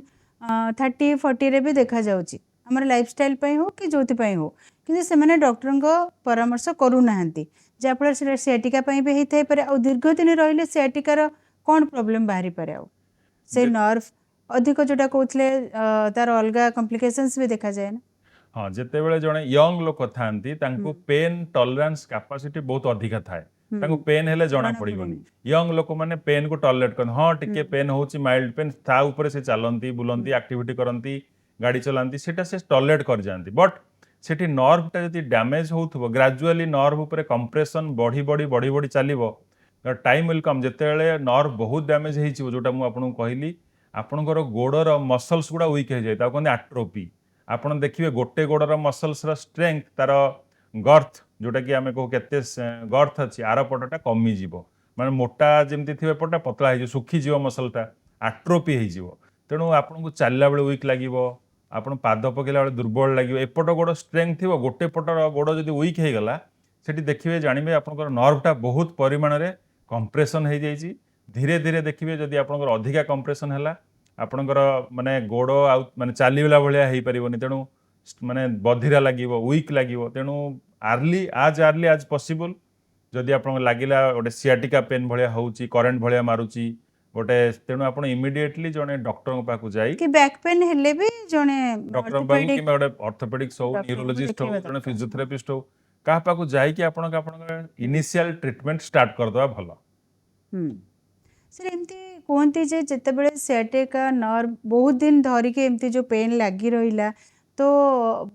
30-40ରେ ବି ଦେଖାଯାଉଛି, ଆମର ଲାଇଫଷ୍ଟାଇଲ୍ ପାଇଁ ହଉ କି ଯେଉଁଥିପାଇଁ ହଉ, କିନ୍ତୁ ସେମାନେ ଡକ୍ଟରଙ୍କ ପରାମର୍ଶ କରୁନାହାନ୍ତି, ଯାହାଫଳରେ ସେଟା ସିଆଟିକା ପାଇଁ ବି ହେଇଥାଇପାରେ। ଆଉ ଦୀର୍ଘ ଦିନ ରହିଲେ ସିଆଟିକାର କ'ଣ ପ୍ରୋବ୍ଲେମ୍ ବାହାରିପାରେ? ଆଉ ସେଇ ନର୍ଭ ଅଧିକ ଯେଉଁଟା କହୁଥିଲେ ତାର ଅଲଗା କମ୍ପ୍ଲିକେସନ୍ସ ବି ଦେଖାଯାଏ ନା? ହଁ, ଯେତେବେଳେ ଜଣେ ୟଙ୍ଗ ଲୋକ ଥାଆନ୍ତି ତାଙ୍କୁ ପେନ୍ ଟଲରାନ୍ସ କାପାସିଟି ବହୁତ ଅଧିକା ଥାଏ, ତାଙ୍କୁ ପେନ୍ ହେଲେ ଜଣା ପଡ଼ିବନି। ୟଙ୍ଗ ଲୋକମାନେ ପେନ୍କୁ ଟଲରେଟ୍ କରନ୍ତି, ହଁ ଟିକେ ପେନ୍ ହେଉଛି, ମାଇଲ୍ଡ ପେନ୍, ତା ଉପରେ ସେ ଚାଲନ୍ତି, ବୁଲନ୍ତି, ଆକ୍ଟିଭିଟି କରନ୍ତି, ଗାଡ଼ି ଚଲାନ୍ତି, ସେଟା ସେ ଟଲରେଟ୍ କରିଯାଆନ୍ତି। ବଟ୍ ସେଠି ନର୍ଭଟା ଯଦି ଡ୍ୟାମେଜ୍ ହେଉଥିବ, ଗ୍ରାଜୁଆଲି ନର୍ଭ ଉପରେ କମ୍ପ୍ରେସନ୍ ବଢ଼ି ବଢ଼ି ଚାଲିବ, ଟାଇମ୍ ୱିଲ୍ କମ୍ ଯେତେବେଳେ ନର୍ଭ ବହୁତ ଡ୍ୟାମେଜ୍ ହେଇଯିବ, ଯେଉଁଟା ମୁଁ ଆପଣଙ୍କୁ କହିଲି, ଆପଣଙ୍କର ଗୋଡ଼ର ମସଲ୍ସ ଗୁଡ଼ା ୱିକ୍ ହେଇଯାଏ, ତାକୁ କହନ୍ତି ଆଟ୍ରୋପି। ଆପଣ ଦେଖିବେ ଗୋଟେ ଗୋଡ଼ର ମସଲ୍ସର ଷ୍ଟ୍ରେଙ୍ଗଥ, ତାର ଗର୍ଥ, ଯେଉଁଟାକି ଆମେ କହୁ କେତେ ଗର୍ଥ ଅଛି, ଆର ପଟଟା କମିଯିବ, ମାନେ ମୋଟା ଯେମିତି ଥିବ ଏପଟଟା ପତଳା ହେଇଯିବ, ଶୁଖିଯିବ ମସଲ୍ଟା, ଆଟ୍ରୋପି ହେଇଯିବ। ତେଣୁ ଆପଣଙ୍କୁ ଚାଲିଲା ବେଳେ ୱିକ୍ ଲାଗିବ, ଆପଣ ପାଦ ପକେଇଲା ବେଳେ ଦୁର୍ବଳ ଲାଗିବ। ଏପଟ ଗୋଡ଼ ଷ୍ଟ୍ରେଙ୍ଗଥ ଥିବ, ଗୋଟେ ପଟର ଗୋଡ଼ ଯଦି ୱିକ୍ ହେଇଗଲା, ସେଠି ଦେଖିବେ ଜାଣିବେ ଆପଣଙ୍କର ନର୍ଭଟା ବହୁତ ପରିମାଣରେ କମ୍ପ୍ରେସନ୍ ହେଇଯାଇଛି। ଧୀରେ ଧୀରେ ଦେଖିବେ ଯଦି ଆପଣଙ୍କର ଅଧିକା କମ୍ପ୍ରେସନ୍ ହେଲା, ଆପଣଙ୍କର ମାନେ ଗୋଡ଼ ଆଉ ମାନେ ଚାଲିଲା ଭଳିଆ ହେଇପାରିବନି, ତେଣୁ ମାନେ ବଧିରା ଲାଗିବ, ୱିକ୍ ଲାଗିବ। ତେଣୁ ଆର୍ଲି ଆଜ୍ ପସିବଲ୍ ଯଦି ଆପଣଙ୍କୁ ଲାଗିଲା ଗୋଟେ ସିଆଟିକା ପେନ୍ ଭଳିଆ ହେଉଛି, କରେଣ୍ଟ ଭଳିଆ ମାରୁଛି ଗୋଟେ, ତେଣୁ ଆପଣ ଇମିଡିଏଟଲି ଜଣେ ଡକ୍ଟରଙ୍କ ପାଖକୁ ଯାଇ, କି ବ୍ୟାକ୍ ପେନ୍ ହେଲେ ବି ଜଣେ ଡକ୍ଟରଙ୍କ ପାଖକୁ କିମ୍ବା ଗୋଟେ ଅର୍ଥୋପେଡିକ୍ସ ହଉ, ନ୍ୟୁରୋଲୋଜିଷ୍ଟ ହଉ, ଜଣେ ଫିଜିଓଥେରାପିଷ୍ଟ ହଉ, କାହା ପାଖକୁ ଯାଇକି ଆପଣଙ୍କର ଇନିସିଆଲ ଟ୍ରିଟମେଣ୍ଟ ଷ୍ଟାର୍ଟ କରିଦେବା ଭଲ। ସାର୍ ଏମିତି କୁହନ୍ତି ଯେ ଯେତେବେଳେ ସିଆଟିକା ନର୍ଭ ବହୁତ ଦିନ ଧରିକି ଏମିତି ଯେଉଁ ପେନ୍ ଲାଗି ରହିଲା, ତ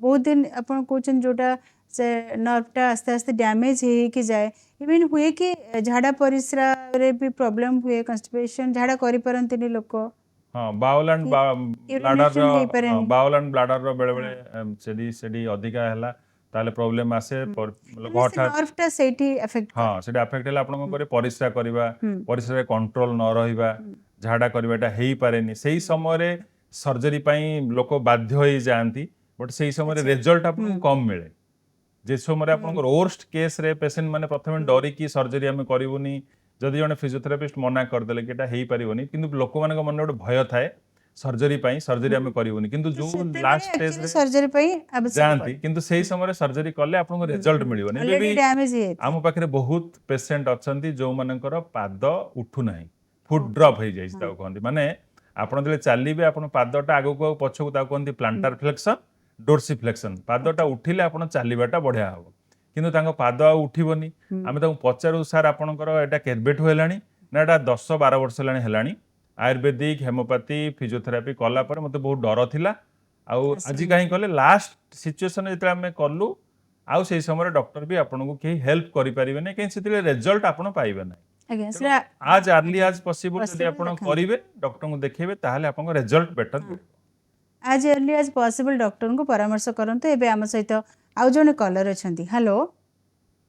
ବହୁତ ଦିନ ଆପଣ କହୁଛନ୍ତି ଯେଉଁଟା ସେ ନର୍ଭଟା ଆସ୍ତେ ଆସ୍ତେ ଡ୍ୟାମେଜ୍ ହେଇକି ଯାଏ, ଇଭେନ୍ ହୁଏ କି ଝାଡ଼ା ପରିସ୍ରାରେ ବି ପ୍ରୋବ୍ଲେମ୍ ହୁଏ, କନଷ୍ଟିପେସନ୍, ଝାଡ଼ା କରିପାରନ୍ତିନି ଲୋକ। ହଁ, ବାଉଲ୍ ଆଣ୍ଡ urination ହେଇପାରେନି। ବ୍ଲାଡରର ବେଳେବେଳେ ସେଠି ଅଧିକା ହେଲା ତାହେଲେ ପ୍ରୋବ୍ଲେମ୍ ଆସେ। ନର୍ଭଟା ସେଇଠି ଏଫେକ୍ଟ ହଁ, ସେଟା ଆଫେକ୍ଟ ହେଲେ ଆପଣ କ'ଣ କରିବେ, ପରିସ୍ରା କରିବା, ପରିସ୍ରାରେ କଣ୍ଟ୍ରୋଲ ନ ରହିବା, ଝାଡ଼ା କରିବା, ଏଟା ହେଇପାରେନି। ସେଇ ସମୟରେ ସର୍ଜରୀ ପାଇଁ ଲୋକ ବାଧ୍ୟ ହେଇଯାଆନ୍ତି, ବଟ୍ ସେଇ ସମୟରେ ରେଜଲ୍ଟ ଆପଣଙ୍କୁ କମ୍ ମିଳେ। ଯେ ସମୟରେ ଆପଣଙ୍କର ଓର୍ଷ୍ଟ କେସ୍ରେ ପେସେଣ୍ଟ ମାନେ ପ୍ରଥମେ ଡରିକି ସର୍ଜରୀ ଆମେ କରିବୁନି, ଯଦି ଜଣେ ଫିଜିଓଥେରାପିଷ୍ଟ ମନା କରିଦେଲେ କି ଏଟା ହେଇପାରିବନି, କିନ୍ତୁ ଲୋକମାନଙ୍କ ମନରେ ଗୋଟେ ଭୟ ଥାଏ ସର୍ଜରୀ ପାଇଁ, ସର୍ଜରୀ ଆମେ କରିବୁନି, କିନ୍ତୁ ଯୋଉ ଲାଷ୍ଟ ଷ୍ଟେଜରେ ସର୍ଜରୀ ପାଇଁ ଯାଆନ୍ତି, କିନ୍ତୁ ସେଇ ସମୟରେ ସର୍ଜରୀ କଲେ ଆପଣଙ୍କୁ ରେଜଲ୍ଟ ମିଳିବନି। ଏବେ ବି ଆମ ପାଖରେ ବହୁତ ପେସେଣ୍ଟ ଅଛନ୍ତି ଯୋଉମାନଙ୍କର ପାଦ ଉଠୁନାହିଁ, ଫୁଟ୍ ଡ୍ରପ୍ ହେଇଯାଇଛି ତାକୁ କହନ୍ତି। ମାନେ ଆପଣ ଯେତେବେଳେ ଚାଲିବେ, ଆପଣ ପାଦଟା ଆଗକୁ ଆଉ ପଛକୁ, ତାକୁ କହନ୍ତି ପ୍ଲାଣ୍ଟାର ଫ୍ଲେକ୍ସନ୍, ଡୋର୍ସି ଫ୍ଲେକ୍ସନ୍। ପାଦଟା ଉଠିଲେ ଆପଣ ଚାଲିବାଟା ବଢ଼ିଆ ହବ, କିନ୍ତୁ ତାଙ୍କ ପାଦ ଆଉ ଉଠିବନି। ଆମେ ତାଙ୍କୁ ପଚାରୁ, ସାର୍ ଆପଣଙ୍କର ଏଟା କେବେଠୁ ହେଲାଣି? ନା ଏଟା 10-12 ବର୍ଷ ହେଲାଣି। ଆୟୁର୍ବେଦିକ, ହେମୋପାଥି, ଫିଜିଓଥେରାପି କଲା ପରେ ମୋତେ ବହୁତ ଡର ଥିଲା, ଆଉ ଆଜି କାହିଁ କଲେ, ଲାଷ୍ଟ ସିଚୁଏସନ୍ ଯେତେବେଳେ ଆମେ କଲୁ, ଆଉ ସେଇ ସମୟରେ ଡକ୍ଟର ବି ଆପଣଙ୍କୁ କେହି ହେଲ୍ପ କରିପାରିବେନି, କାହିଁକି ସେଥିରେ ରେଜଲ୍ଟ ଆପଣ ପାଇବେ ନାହିଁ। ଆଜ୍ ଆର୍ଲି ଆଜ୍ ପସିବଲ୍ ଯଦି ଆପଣ କରିବେ, ଡକ୍ଟରଙ୍କୁ ଦେଖେଇବେ, ତାହେଲେ ଆପଣଙ୍କ ରେଜଲ୍ଟ ବେଟର ମିଳିବ। ଆଜ୍ अर्ली एज पॉसिबल डॉक्टर को परामर्श करंतु। एबे आम सहित आउ जने कॉलर अछंती। हेलो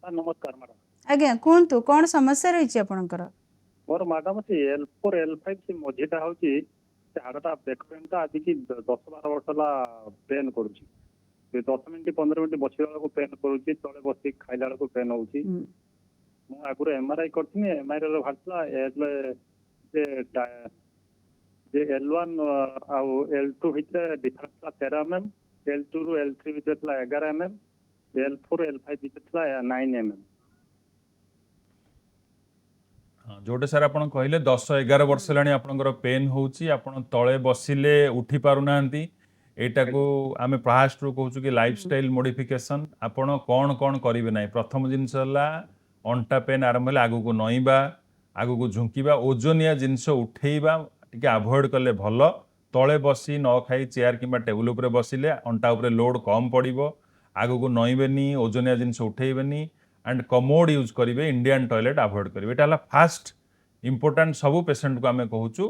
नमस्कार मैडम। आज्ञा कोनतु कोन समस्या रही छि आपनकर? मोर मैडम से L4 L5 से मझीटा होची ସେ ହାଡ଼ଟା ବେକ ପେନ୍ଟା ଆଜିକି 10-12 ବର୍ଷ ହେଲା ପେନ୍ କରୁଛି। 10 ମିନିଟ୍ 15 ମିନିଟ୍ ବସିଲା ବେଳକୁ ପେନ୍ କରୁଛି, ତଳେ ବସି ଖାଇଲା ବେଳକୁ ପେନ୍ ହଉଛି। ମୁଁ ଆଗରୁ MRI କରିଥିଲି, MRI ରେ ବାହାରିଥିଲା ଯେ L1 ଆଉ L2 ଭିତରେ ଡିଫରେନ୍ସ ଥିଲା 13 mm, L2 ରୁ L3 ଭିତରେ ଥିଲା 11 mm, L4 L5 ଭିତରେ ଥିଲା 9 mm। ହଁ ଯୋଉଟା ସାର୍ ଆପଣ କହିଲେ 10-11 ବର୍ଷ ହେଲାଣି ଆପଣଙ୍କର ପେନ୍ ହେଉଛି, ଆପଣ ତଳେ ବସିଲେ ଉଠି ପାରୁନାହାନ୍ତି। ଏଇଟାକୁ ଆମେ ଫାଷ୍ଟରୁ କହୁଛୁ କି ଲାଇଫଷ୍ଟାଇଲ ମୋଡିଫିକେସନ। ଆପଣ କ'ଣ କ'ଣ କରିବେ ନାହିଁ। ପ୍ରଥମ ଜିନିଷ ହେଲା ଅଣ୍ଟା ପେନ୍ ଆରମ୍ଭ ହେଲେ ଆଗକୁ ନଇଁବା, ଆଗକୁ ଝୁଙ୍କିବା, ଓଜନିଆ ଜିନିଷ ଉଠେଇବା ଟିକେ ଆଭଏଡ୍ କଲେ ଭଲ। ତଳେ ବସି ନ ଖାଇ ଚେୟାର କିମ୍ବା ଟେବୁଲ ଉପରେ ବସିଲେ ଅଣ୍ଟା ଉପରେ ଲୋଡ୍ କମ୍ ପଡ଼ିବ। ଆଗକୁ ନଇଁବେନି, ଓଜନିଆ ଜିନିଷ ଉଠେଇବେନି ଆଣ୍ଡ କମୋଡ୍ ୟୁଜ୍ କରିବେ, ଇଣ୍ଡିଆନ୍ ଟଏଲେଟ୍ ଆଭଏଡ୍ କରିବେ। ଏଇଟା ହେଲା ଫାଷ୍ଟ ଇମ୍ପୋର୍ଟାଣ୍ଟ। ସବୁ ପେସେଣ୍ଟକୁ ଆମେ କହୁଛୁ।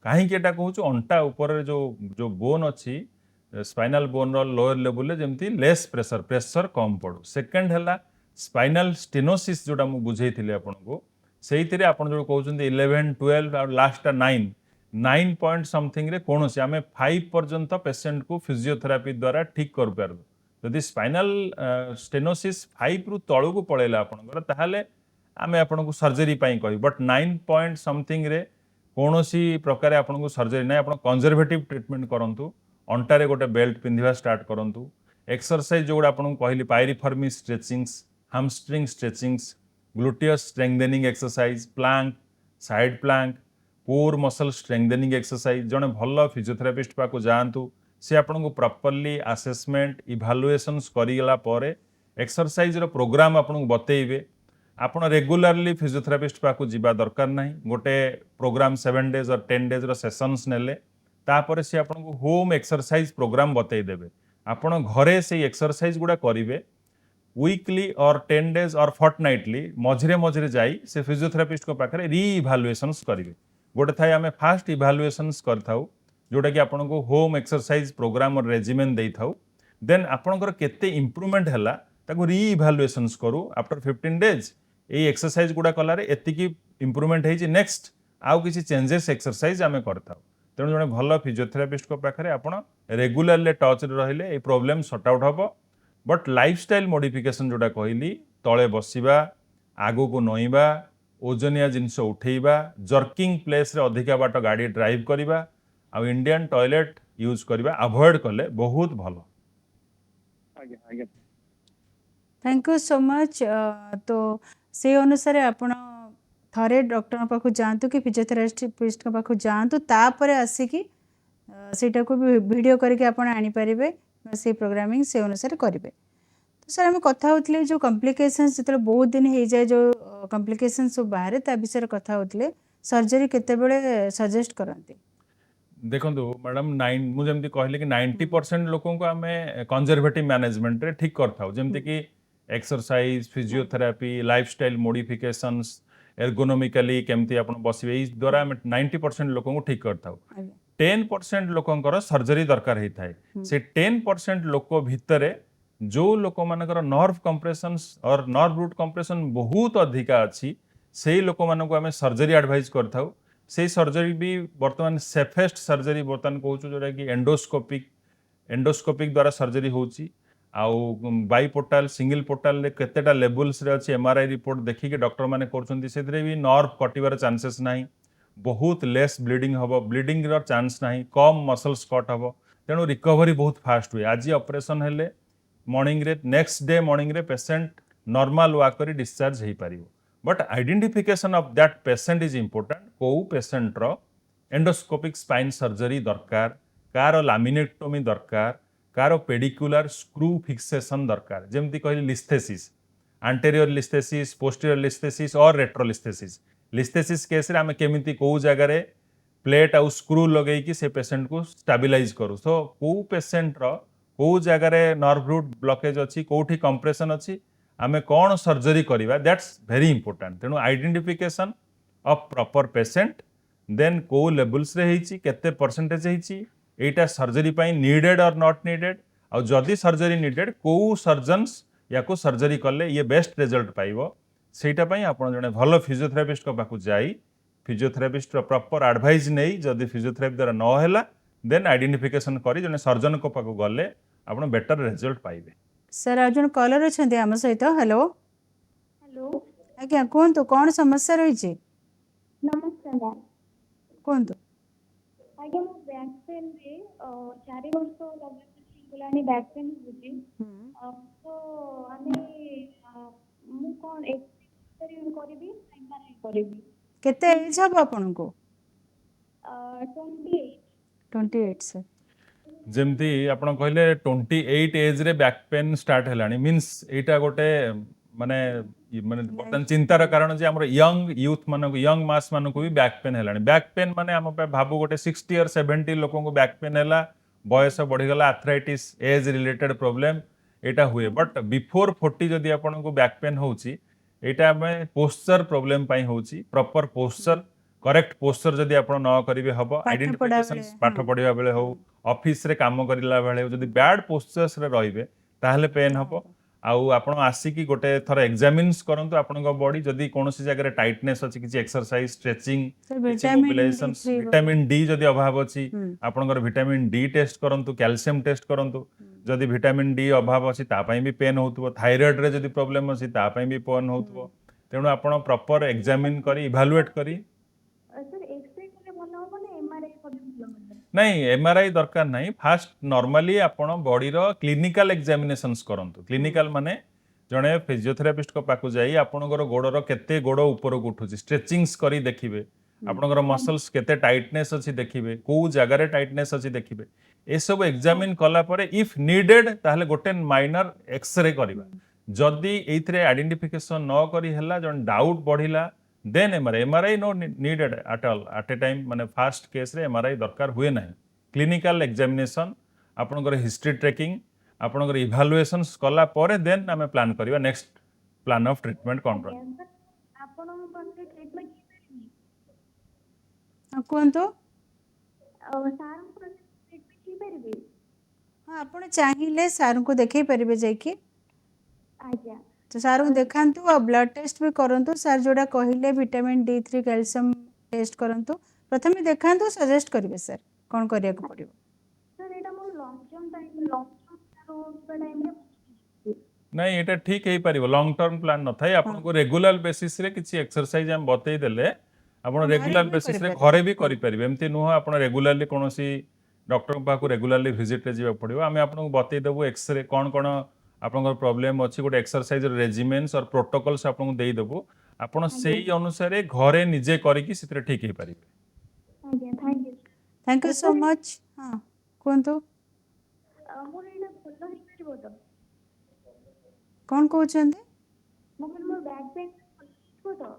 କାହିଁକି ଏଇଟା କହୁଛୁ, ଅଣ୍ଟା ଉପରେ ଯୋଉ ବୋନ୍ ଅଛି ସ୍ପାଇନାଲ ବୋନ୍ର ଲୋୟର ଲେବୁଲରେ ଯେମିତି ଲେସ୍ ପ୍ରେସର କମ୍ ପଡ଼ୁ। ସେକେଣ୍ଡ ହେଲା ସ୍ପାଇନାଲ ଷ୍ଟେନୋସିସ୍, ଯୋଉଟା ମୁଁ ବୁଝେଇଥିଲି ଆପଣଙ୍କୁ। ସେଇଥିରେ ଆପଣ ଯୋଉ କହୁଛନ୍ତି 11, 12 ଆଉ ଲାଷ୍ଟଟା 9 ପଏଣ୍ଟ ସମଥିଙ୍ଗରେ କୌଣସି ଆମେ 5 ପର୍ଯ୍ୟନ୍ତ ପେସେଣ୍ଟକୁ ଫିଜିଓଥେରାପି ଦ୍ୱାରା ଠିକ୍ କରିପାରିବୁ। ଯଦି ସ୍ପାଇନାଲ ଷ୍ଟେନୋସିସ୍ 5ରୁ ତଳକୁ ପଳେଇଲା ଆପଣଙ୍କର, ତାହେଲେ ଆମେ ଆପଣଙ୍କୁ ସର୍ଜରୀ ପାଇଁ କହିବୁ। ବଟ୍ 9 ପଏଣ୍ଟ ସମଥିଙ୍ଗରେ କୌଣସି ପ୍ରକାର ଆପଣଙ୍କୁ ସର୍ଜରୀ ନାହିଁ। ଆପଣ କନଜରଭେଟିଭ୍ ଟ୍ରିଟମେଣ୍ଟ କରନ୍ତୁ। ଅଣ୍ଟାରେ ଗୋଟେ ବେଲ୍ଟ ପିନ୍ଧିବା ଷ୍ଟାର୍ଟ କରନ୍ତୁ। ଏକ୍ସରସାଇଜ ଯୋଉଗୁଡ଼ା ଆପଣଙ୍କୁ କହିଲି, piriformis stretchings, hamstring stretchings, gluteus strengthening exercise, plank, side plank, core muscle strengthening exercise. ଜଣେ ଭଲ ଫିଜିଓଥେରାପିଷ୍ଟ ପାଖକୁ ଯାଆନ୍ତୁ, ସେ ଆପଣଙ୍କୁ ପ୍ରପରଲି ଆସେସମେଣ୍ଟ ଇଭାଲୁଏସନ୍ସ କରିଗଲା ପରେ ଏକ୍ସରସାଇଜର ପ୍ରୋଗ୍ରାମ ଆପଣଙ୍କୁ ବତେଇବେ। ଆପଣ ରେଗୁଲାରଲି ଫିଜିଓଥେରାପିଷ୍ଟ ପାଖକୁ ଯିବା ଦରକାର ନାହିଁ। ଗୋଟେ program 7 days or 10 days sessions ନେଲେ ତାପରେ ସେ ଆପଣଙ୍କୁ ହୋମ୍ ଏକ୍ସରସାଇଜ ପ୍ରୋଗ୍ରାମ ବତେଇଦେବେ। ଆପଣ ଘରେ ସେଇ ଏକ୍ସରସାଇଜ ଗୁଡ଼ା କରିବେ। ୱିକଲି ଅର୍ 10 days ଅର୍ ଫର୍ଟନାଇଟଲି ମଝିରେ ମଝିରେ ଯାଇ ସେ ଫିଜିଓଥେରାପିଷ୍ଟଙ୍କ ପାଖରେ ରିଇଭାଲୁଏସନ୍ସ କରିବେ। ଗୋଟେ ଥାଏ ଆମେ ଫାଷ୍ଟ ଇଭାଲୁଏସନ୍ସ କରିଥାଉ, ଯୋଉଟାକି ଆପଣଙ୍କୁ ହୋମ୍ ଏକ୍ସରସାଇଜ ପ୍ରୋଗ୍ରାମ ରେଜିମେନ୍ ଦେଇଥାଉ। ଦେନ୍ ଆପଣଙ୍କର କେତେ ଇମ୍ପ୍ରୁଭମେଣ୍ଟ ହେଲା ତାକୁ ରିଇଭାଲୁଏସନ୍ସ କରୁ। ଆଫ୍ଟର 15 days ଏଇ ଏକ୍ସରସାଇଜ ଗୁଡ଼ା କଲାରେ ଏତିକି ଇମ୍ପ୍ରୁଭମେଣ୍ଟ ହେଇଛି, ନେକ୍ସଟ ଆଉ କିଛି ଚେଞ୍ଜେସ୍ ଏକ୍ସରସାଇଜ ଆମେ କରିଥାଉ। ତେଣୁ ଜଣେ ଭଲ ଫିଜିଓଥେରାପିଷ୍ଟଙ୍କ ପାଖରେ ଆପଣ ରେଗୁଲାରଲି ଟଚ୍ରେ ରହିଲେ ଏଇ ପ୍ରୋବ୍ଲେମ୍ ସର୍ଟ ଆଉଟ୍ ହେବ। ବଟ୍ ଲାଇଫଷ୍ଟାଇଲ ମୋଡିଫିକେସନ ଯୋଉଟା କହିଲି, ତଳେ ବସିବା, ଆଗକୁ ନଇଁବା, ଓଜନିଆ ଜିନିଷ ଉଠେଇବା, ଜର୍କିଂ ପ୍ଲେସ୍ରେ ଅଧିକା ବାଟ ଗାଡ଼ି ଡ୍ରାଇଭ୍ କରିବା ଆଉ ଇଣ୍ଡିଆନ୍ ଟଏଲେଟ୍ ୟୁଜ୍ କରିବା ଆଭଏଡ୍ କଲେ ବହୁତ ଭଲ। ଆଜ୍ଞା ଆଜ୍ଞା। Thank you so much. तो से अनुसार आपण थरे डॉक्टर पाखु जातु कि फिजियोथेरापिस्ट पाखु जातु, तापर आसिकी सेटा को भी वीडियो करके आपण आनी पारिबे, से प्रोग्रामिंग से अनुसार करेंगे। तो सर आम कथा होतले जो कॉम्प्लिकेशंस जो बहुत दिन हो जाए, जो कॉम्प्लिकेशंस सब बाहर ता विषय कथा होतले, सर्जरी केतेबेले सजेस्ट करते? देखो मैडम, मुझे जमी कहली कि 90% लोगों को आम कंजरभेटिव मैनेजमेंट रे ठीक करता जमती कि एक्सरसाइज, फिजियोथेरापी, लाइफस्टाइल मोडिफिकेशंस, एर्गोनोमिकली केमती आप बसवे, इस द्वारा आम 90% लोगों को ठीक करता। 10% लोकंकर सर्जरी दरकार होता है। से 10% लोक भितर जो लोक मानकर नर्व कंप्रेशंस और नर्व रूट कंप्रेशन बहुत अधिका अच्छी, से लोक मानक आम सर्जरी एडवाइज करता। से सर्जरी भी बर्तमान सेफेस्ट सर्जरी बर्तमान कहूँ जोटा कि एंडोस्कोपिक द्वारा सर्जरी होची। आउ बाइपोर्टाल, सिंगल पोर्टाल केतेटा लेवल्स रे अच्छी MRI रिपोर्ट देखिए डॉक्टर माने करछंती, सेथरे भी नर्व कटिबार चांसेस नाही, बहुत लेस ब्लीडिंग हम, ब्लीडिंग रो चांस नाही, कम मसल्स कट हम। तेणु रिकवरी बहुत फास्ट हुए। आज ऑपरेशन हेले मॉर्निंग रे, नेक्स्ट डे मॉर्निंग रे पेशेंट नॉर्मल वाक करी डिस्चार्ज हो पारिबो। But identification of that patient is important. को पेशेंट रो एंडोस्कोपिक स्पाइन सर्जरी दरकार, कार लैमिनेक्टोमी दरकार, कार पेडिकुलर स्क्रू फिक्सेशन दरकार। जेमती कहली लिस्थेसिस, आंटेरियर लिस्थेसिस, पोस्टीरियर लिस्थेसिस और रेट्रोलिस्थेसिस। लिस्थेसिस केस रे आमे केमिति को जगह रे प्लेट आउ स्क्रू लगे कि से पेशेंट को स्टेबलाइज करू। सो को पेशेंट रो को जगह रे नर्व रूट ब्लॉकेज अच्छी, कोठी कंप्रेशन अच्छी, आमे कौन सर्जरी करिबा, दैट्स वेरी इंपोर्टेंट। तेणु identification of proper patient, then को लेवल्स रे हेची, केते परसेंटेज हेची, एटा सर्जरी पाई नीडेड और नॉट नीडेड, और जदि सर्जरी नीडेड को सर्जन्स या को सर्जरी कले ये बेस्ट रिजल्ट पाइबो। सेटा पाई आपण जने भलो फिजियोथेरापिस्ट को पाखु जाई फिजियोथेरापिस्ट प्रॉपर एडवाइस नहीं जदि फिजियोथेरापी द्वारा न हैला देन आइडेंटिफिकेशन करी जने सर्जन को पाको गले आपण बेटर रिजल्ट पाइबे। सर आज जन कलर अच्छा आम सहित हेलो हेलो आज्ञा कहतु कौन समस्या रही नमस्कार मैम कहतु आज्ञा मो बैक पेन रे 4 वर्ष लगलानी बैक पेन होची तो आमे मु कोन एक्सरसाइज करबी एमआरआई करबी केते एज हम आपन को 28 28 सर जेमती आपण कहले 28 एज रे बैक पेन स्टार्ट हेलानी मींस एटा गोटे माने माने बर्तन चिंतार कारण जे हमर यंग यूथ मानक यंग मास मानक भी बैक पेन हेलानी बैक पेन माने हम पे भाबु गोटे 60 और 70 लोगों को बैक पेन हैला बयस बढ़ी गला आर्थराइटिस एज रिलेटेड प्रॉब्लम एटा हुए बट बिफोर 40 जदि आपण को बैक पेन होउची एटा में पोस्चर प्रॉब्लम पाई होउची प्रॉपर पोस्चर करेक्ट पोस्चर जदि आपण न करिवे हबो आइडेंटिफिकेशन पाठ पढिबा बेले हो ऑफिस रे काम करिला बेले जदि बैड पोस्चर्स रे रहिबे ताहले पेन हबो आउ आपण आसिकी गोटे थर एग्जामिन्स करंतु आपनका बॉडी जदि कोनोसी जगह रे टाइटनेस अछि किछि एक्सरसाइज स्ट्रेचिंग मोबिलाइजेशंस विटामिन डी जदि अभाव अछि आपनकर विटामिन डी टेस्ट करंतु कैल्शियम टेस्ट करंतु जदि विटामिन डी अभाव अछि ता पई भी पेन होतबो थायराइड रे जदि प्रॉब्लम अछि ता पई भी पेन होतबो तेणु आपण प्रॉपर एग्जामिन करी इवैल्यूएट करी सर एक्सरे करे भलो हो ना एमआरआई करे भलो हो नहीं एमआरआई दरकार नहीं फास्ट नॉर्मली आपण बॉडी रो क्लिनिकल एग्जामिनेशंस करंतु क्लिनिकल माने जणे फिजियोथेरापिस्ट को पाकु जाई आपनकर गोडर केते गोड ऊपर को उठुची स्ट्रेचिंग्स करी देखिबे आपनकर मसल्स केते टाइटनेस अछि देखिबे को जगह रे टाइटनेस अछि देखिबे ए सब एग्जामिन कला परे इफ नीडेड ताहले गोटे माइनर एक्सरे करबा जदि एइथरे आइडेंटिफिकेशन न करी हला जण डाउट बढ़िला then MRI no needed at all at a time माने फास्ट केस रे एमआरआई दरकार हुए नहीं क्लिनिकल एग्जामिनेशन आपनकर हिस्ट्री ट्रेकिंग आपनकर इवैल्यूएशंस कला परे देन आमे प्लान करबा नेक्स्ट प्लान ऑफ ट्रीटमेंट कोन रह आपण पासे ट्रीटमेंट की कहतु सार ट्रीटमेंट की परबे हाँ आपण चाहिए सार को देखई परिबे जाइकी आज्ञा तो सार को देखांतु और ब्लड टेस्ट भी करंतु सार जोड़ा कहले विटामिन D3 कैल्शियम टेस्ट करंतु प्रथमे देखांतु सजेस्ट करिवे सर कोन करिया को पड़िबो सर एटा मोर लॉन्ग टर्म टाइम रे नहीं एटा ठीक है पारिबो लॉन्ग टर्म प्लान न थाई आपन को रेगुलर बेसिस रे किछि एक्सरसाइज हम बतई देले आपन रेगुलर बेसिस रे घरे भी करि परिबे एमती नुह आपन रेगुलरली कोनोसी डॉक्टर को पाकु रेगुलरली विजिट रे जीवा पड़िबो आमे आपन को बतई देबो एक्सरे कोन कोन आपन प्रॉब्लम अछि गोटे एक्सरसाइज रेजिमेंट्स और प्रोटोकॉल्स आपन को देई देबो आपन सेही अनुसार घरे निजे करी कि सितरे ठीक हे परिबे आज्ञा थैंक यू सो मच हाँ कहतु मोर एटा भलो ही परबो तो कौन कहते मोर बैक पेन भलो तो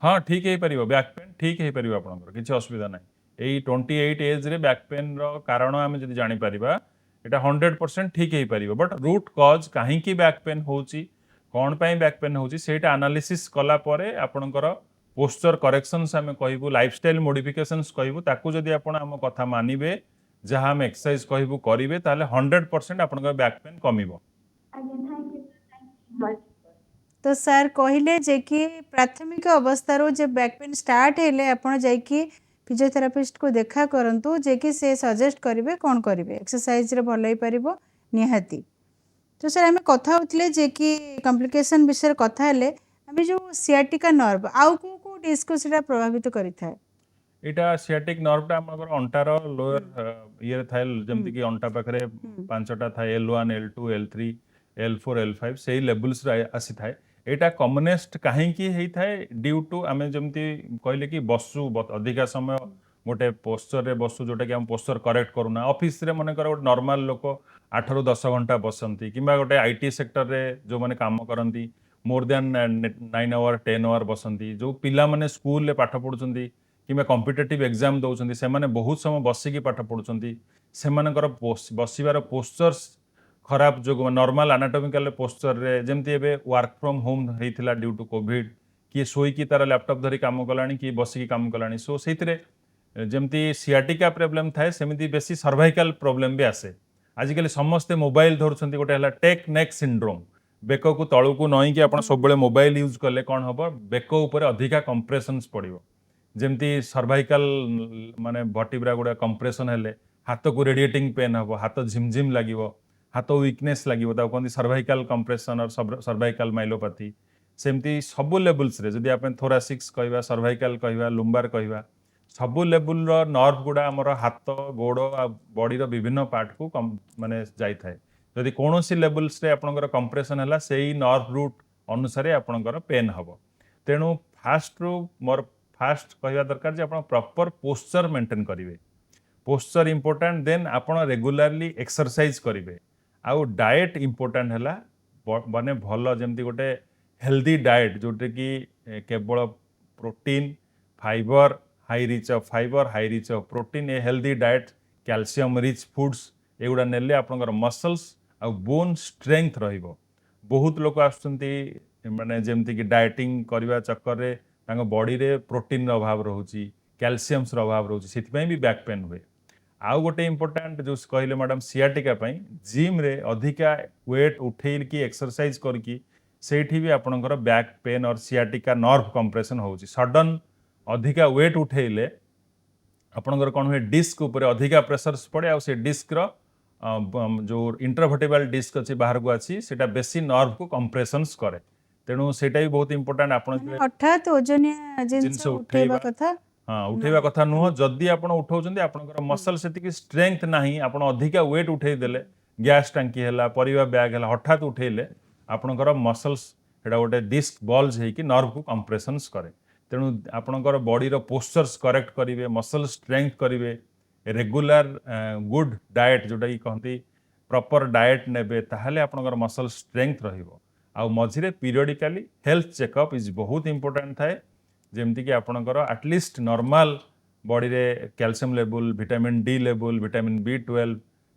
हाँ ठीक है परिबो बैक पेन ठीक है परिबो आपनकर किछि असुविधा नै एई 28 एज रे बैक पेन रो कारण आमे जदि जानि परिबा एटा 100% ठीक है परिबो बट रूट कॉज काहे की बैक पेन होउची कोन पई बैक पेन होउची सेटा एनालिसिस कला परे आपनकर पोस्चर करेक्शंस आमे कहबू लाइफस्टाइल मॉडिफिकेशंस कहबू ताकू जदि आपण हम कथा मानिबे जहां हम एक्सरसाइज कहबू करिवे ताले 100% आपनकर बैक पेन कमिबो आज्ञा थैंक यू तो सर कहले जे कि प्राथमिक अवस्था जे बैक पेन स्टार्ट हेले आपण जाइकी फिजियोथेरापिस्ट को देखा करंतु जे कि से सजेस्ट करिवे कोन करिवे एक्सरसाइज रे भलै परिबो निहाती तो सर हमें कथा होतले जे कि कॉम्प्लिकेशन विषय कथा हेले हमें जो सियाटिका नर्व आउ को डिस्क सेटा प्रभावित करिथाय एटा सियाटिक नर्व टा हमर अंटार लोअर ये थाय जेमति कि अंटा पाखरे पांचटा थाय L1 L2 L3 L4 L5 सेही लेवल्स रे आसी थाय एटा कॉमनेस्ट काहे की हेई थाय ड्यू टू आमे जेमति कहले कि बसु अधिका समय गोटे पोस्चर रे बसु जोटा कि हम पोस्चर करेक्ट करूना ऑफिस रे माने कर गोटे नॉर्मल लोक 8 ରୁ 10 घंटा बसंती किबा गोटे आईटी सेक्टर रे जो माने काम करंती मोर देन 9 आवर 10 आवर बसंती जो पिला माने स्कूल रे पाठ पढुचंती किबा कॉम्पिटिटिव एग्जाम दउचंती से माने बहुत समय बसी की पाठ पढुचंती से मानकर बसिबार पोस्चर्स खराब जो नॉर्मल एनाटॉमिकल पोस्चर रे जेमती एबे वर्क फ्रॉम होम हेइथिला ड्यू टू कोविड कि सोई की तार लैपटॉप धरी काम कलानी कि बसी की काम कलानी सो सेइतरे जेमती सियाटिका प्रॉब्लम थाए सेमिति बेसी सर्वाइकल प्रॉब्लम भी आसे आजिकल समस्ते मोबाइल धरुछंती गोटे हला टेक नेक सिंड्रोम बेक को तलू को नई कि आप सब मोबाइल यूज कले कौन हम बेक उपर अधिका कंप्रेशंस पड़ो जमती सर्वाइकल माने वर्टिब्रा गुड़ा कंप्रेशन हेले हाथ को रेडिएटिंग पेन हम हाथ झिमझिम लगे हाथ वीकनेस लगे कहते सर्वाइकल कंप्रेशन और सर्वाइकल माइलोपैथी सेमती सबू लेवल्स रे जदि आप थोरासिक्स कहवा सर्वाइकल कहवा लुम्बार कहवा सबू लेवल नर्व गुड़ा आमर हाथ गोड़ आ बॉडी विभिन्न पार्ट को माने जाए जदि कौन सी लेवल्स रे आपनकर कंप्रेशन है से नर्व रूट अनुसार आपनकर पेन हम तेणु फास्ट रू मोर फास्ट कहवा दरकार जे आप प्रॉपर पोस्चर मेंटेन करेंगे पोस्चर इंपोर्टेंट देन आप रेगुलारली एक्सरसाइज करेंगे आउ डाएट इंपोर्टेंट है माने भल जमती गोटे हेल्दी डाएट जोटे कि केवल protein fibre high rich of fibre high rich of protein a healthy diet calcium rich foods एगुड़ा नेले आपनकर मसल्स आ बोन स्ट्रेंथ रहिबो बहुत लोक आसुचंती माने जेमती कि डाएटिंग करबा चक्कर रे तांको बॉडी रे प्रोटीन रो अभाव रहउची कैल्शियम्स रो अभाव रहउची सिथि भी बैक पेन हुए आउ गोटे इंपोर्टेंट जो कहले मैडम सियाटिका पई जिम रे अधिका वेट उठेल की एक्सरसाइज करकी सेठी भी आपनकर बैक पेन और सियाटिका नर्व कंप्रेशन होउची सडन अधिका वेट उठेले आपनकर कौन हुए डिस्क ऊपर अधिका प्रेशर्स पड़े आ से डिस्क रो जो इंटरवर्टेब्रल डिस्क अच्छी बाहर को अच्छी सेटा बेसी नर्व को कंप्रेशंस करे तेणु सेटा भी बहुत इंपोर्टेंट आपण हठात ओजनिया जिंस उठेबा कथा हाँ उठेबा कथा नुह जदि आपण उठाउचंदी आपनकर मसल सेतिकी स्ट्रेंथ नाही आपण अधिका वेट उठेई देले गैस टांकी हैला परिवा बैग हैला हठात उठेले आपनकर मसल्स एटा गोटे डिस्क बल्ज हेकी नर्व को कंप्रेशंस करे तेणु आपनकर बॉडी रो पोस्चर्स करेक्ट करिवे मसल स्ट्रेंथ करिवे रेगुलर गुड डाएट जोटा कि कहती प्रॉपर डाएट नेबे ताहले आपनकर मसल स्ट्रेंथ रहिबो आ मझिरे पीरियडिकली हेल्थ चेकअप इज बहुत इंपोर्टेंट थाए जेमती कि आपनकर एटलिस्ट नॉर्मल बॉडी रे calcium level vitamin D level vitamin B12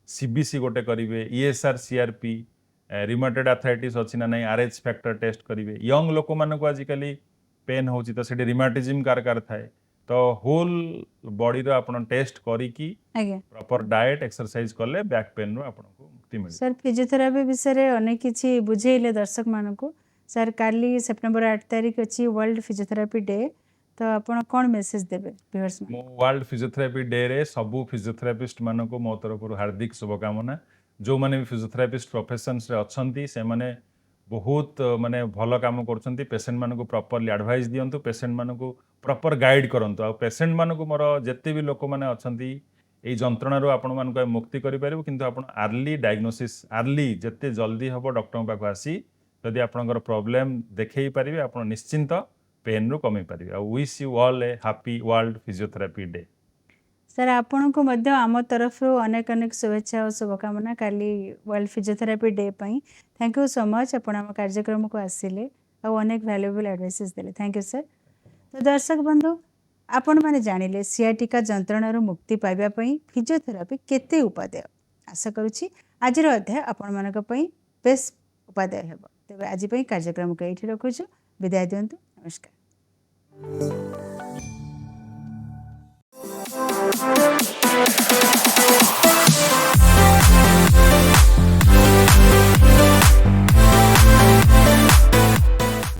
CBC गोटे करिवे ESR CRP रिमेटेड आर्थराइटिस अछि ना नहीं RH फैक्टर टेस्ट करिवे यंग लोक मान को आजिकली पेन होची तो सेठी रिमेटिज्म कार थाए तो होल बॉडी रो आपण टेस्ट करी की प्रॉपर डाएट एक्सरसाइज करले बैक पेन रो आपण को मुक्ति मिले सर फिजियोथेरापी विषय रे अनेक किछि बुझेइले दर्शक मान को सर काली सेप्टेम्बर 8 तारिख अछि वर्ल्ड फिजियोथेरापी डे तो आपण कोन मैसेज देबे व्यूअर्स में मो वर्ल्ड फिजियोथेरापी डे रे सबु फिजियोथेरापिस्ट मान को मो तरफ हार्दिक शुभकामना जो माने भी फिजियोथेरापिस्ट प्रोफेशंस रे अछंती से माने बहुत माने भल काम करछंती पेशेंट मान को प्रॉपरली एडवाइस दियंतु पेशेंट मान को प्रॉपर गाइड करंतु आ पेशेंट मान को मोर जत्ते भी लोक माने अछंती एई जंत्रणा आपण मान को मुक्ति करि परिबो किंतु आपण अर्ली डायग्नोसिस अर्ली जत्ते जल्दी हबो डॉक्टर पाखो आसी जदि आपनकर प्रॉब्लम देखै परिबे आपण निश्चिंत पेन रो कमी परिबे आ wish you all a happy World Physiotherapy Day sir आपण को मध्य आम तरफ अनेक अनेक शुभेच्छा और शुभकामना काली वर्ल्ड फिजियोथेरापी डे पई थैंक यू सो मच आपण आम कार्यक्रम को आसिले और अनेक वैल्यूएबल एडवाइसेस देले थैंक यू सर तो दर्शक बंधु आपण माने जानिले सियाटिका जंत्रणा मुक्ति पाइबा पई फिजियोथेरापी केते उपादेय आशा करूची आजिर अध्याय आपण मानक पई बेस उपादेय हेबो तेबे आज पई कार्यक्रम को एठी रखुछु विदाय दियंतु नमस्कार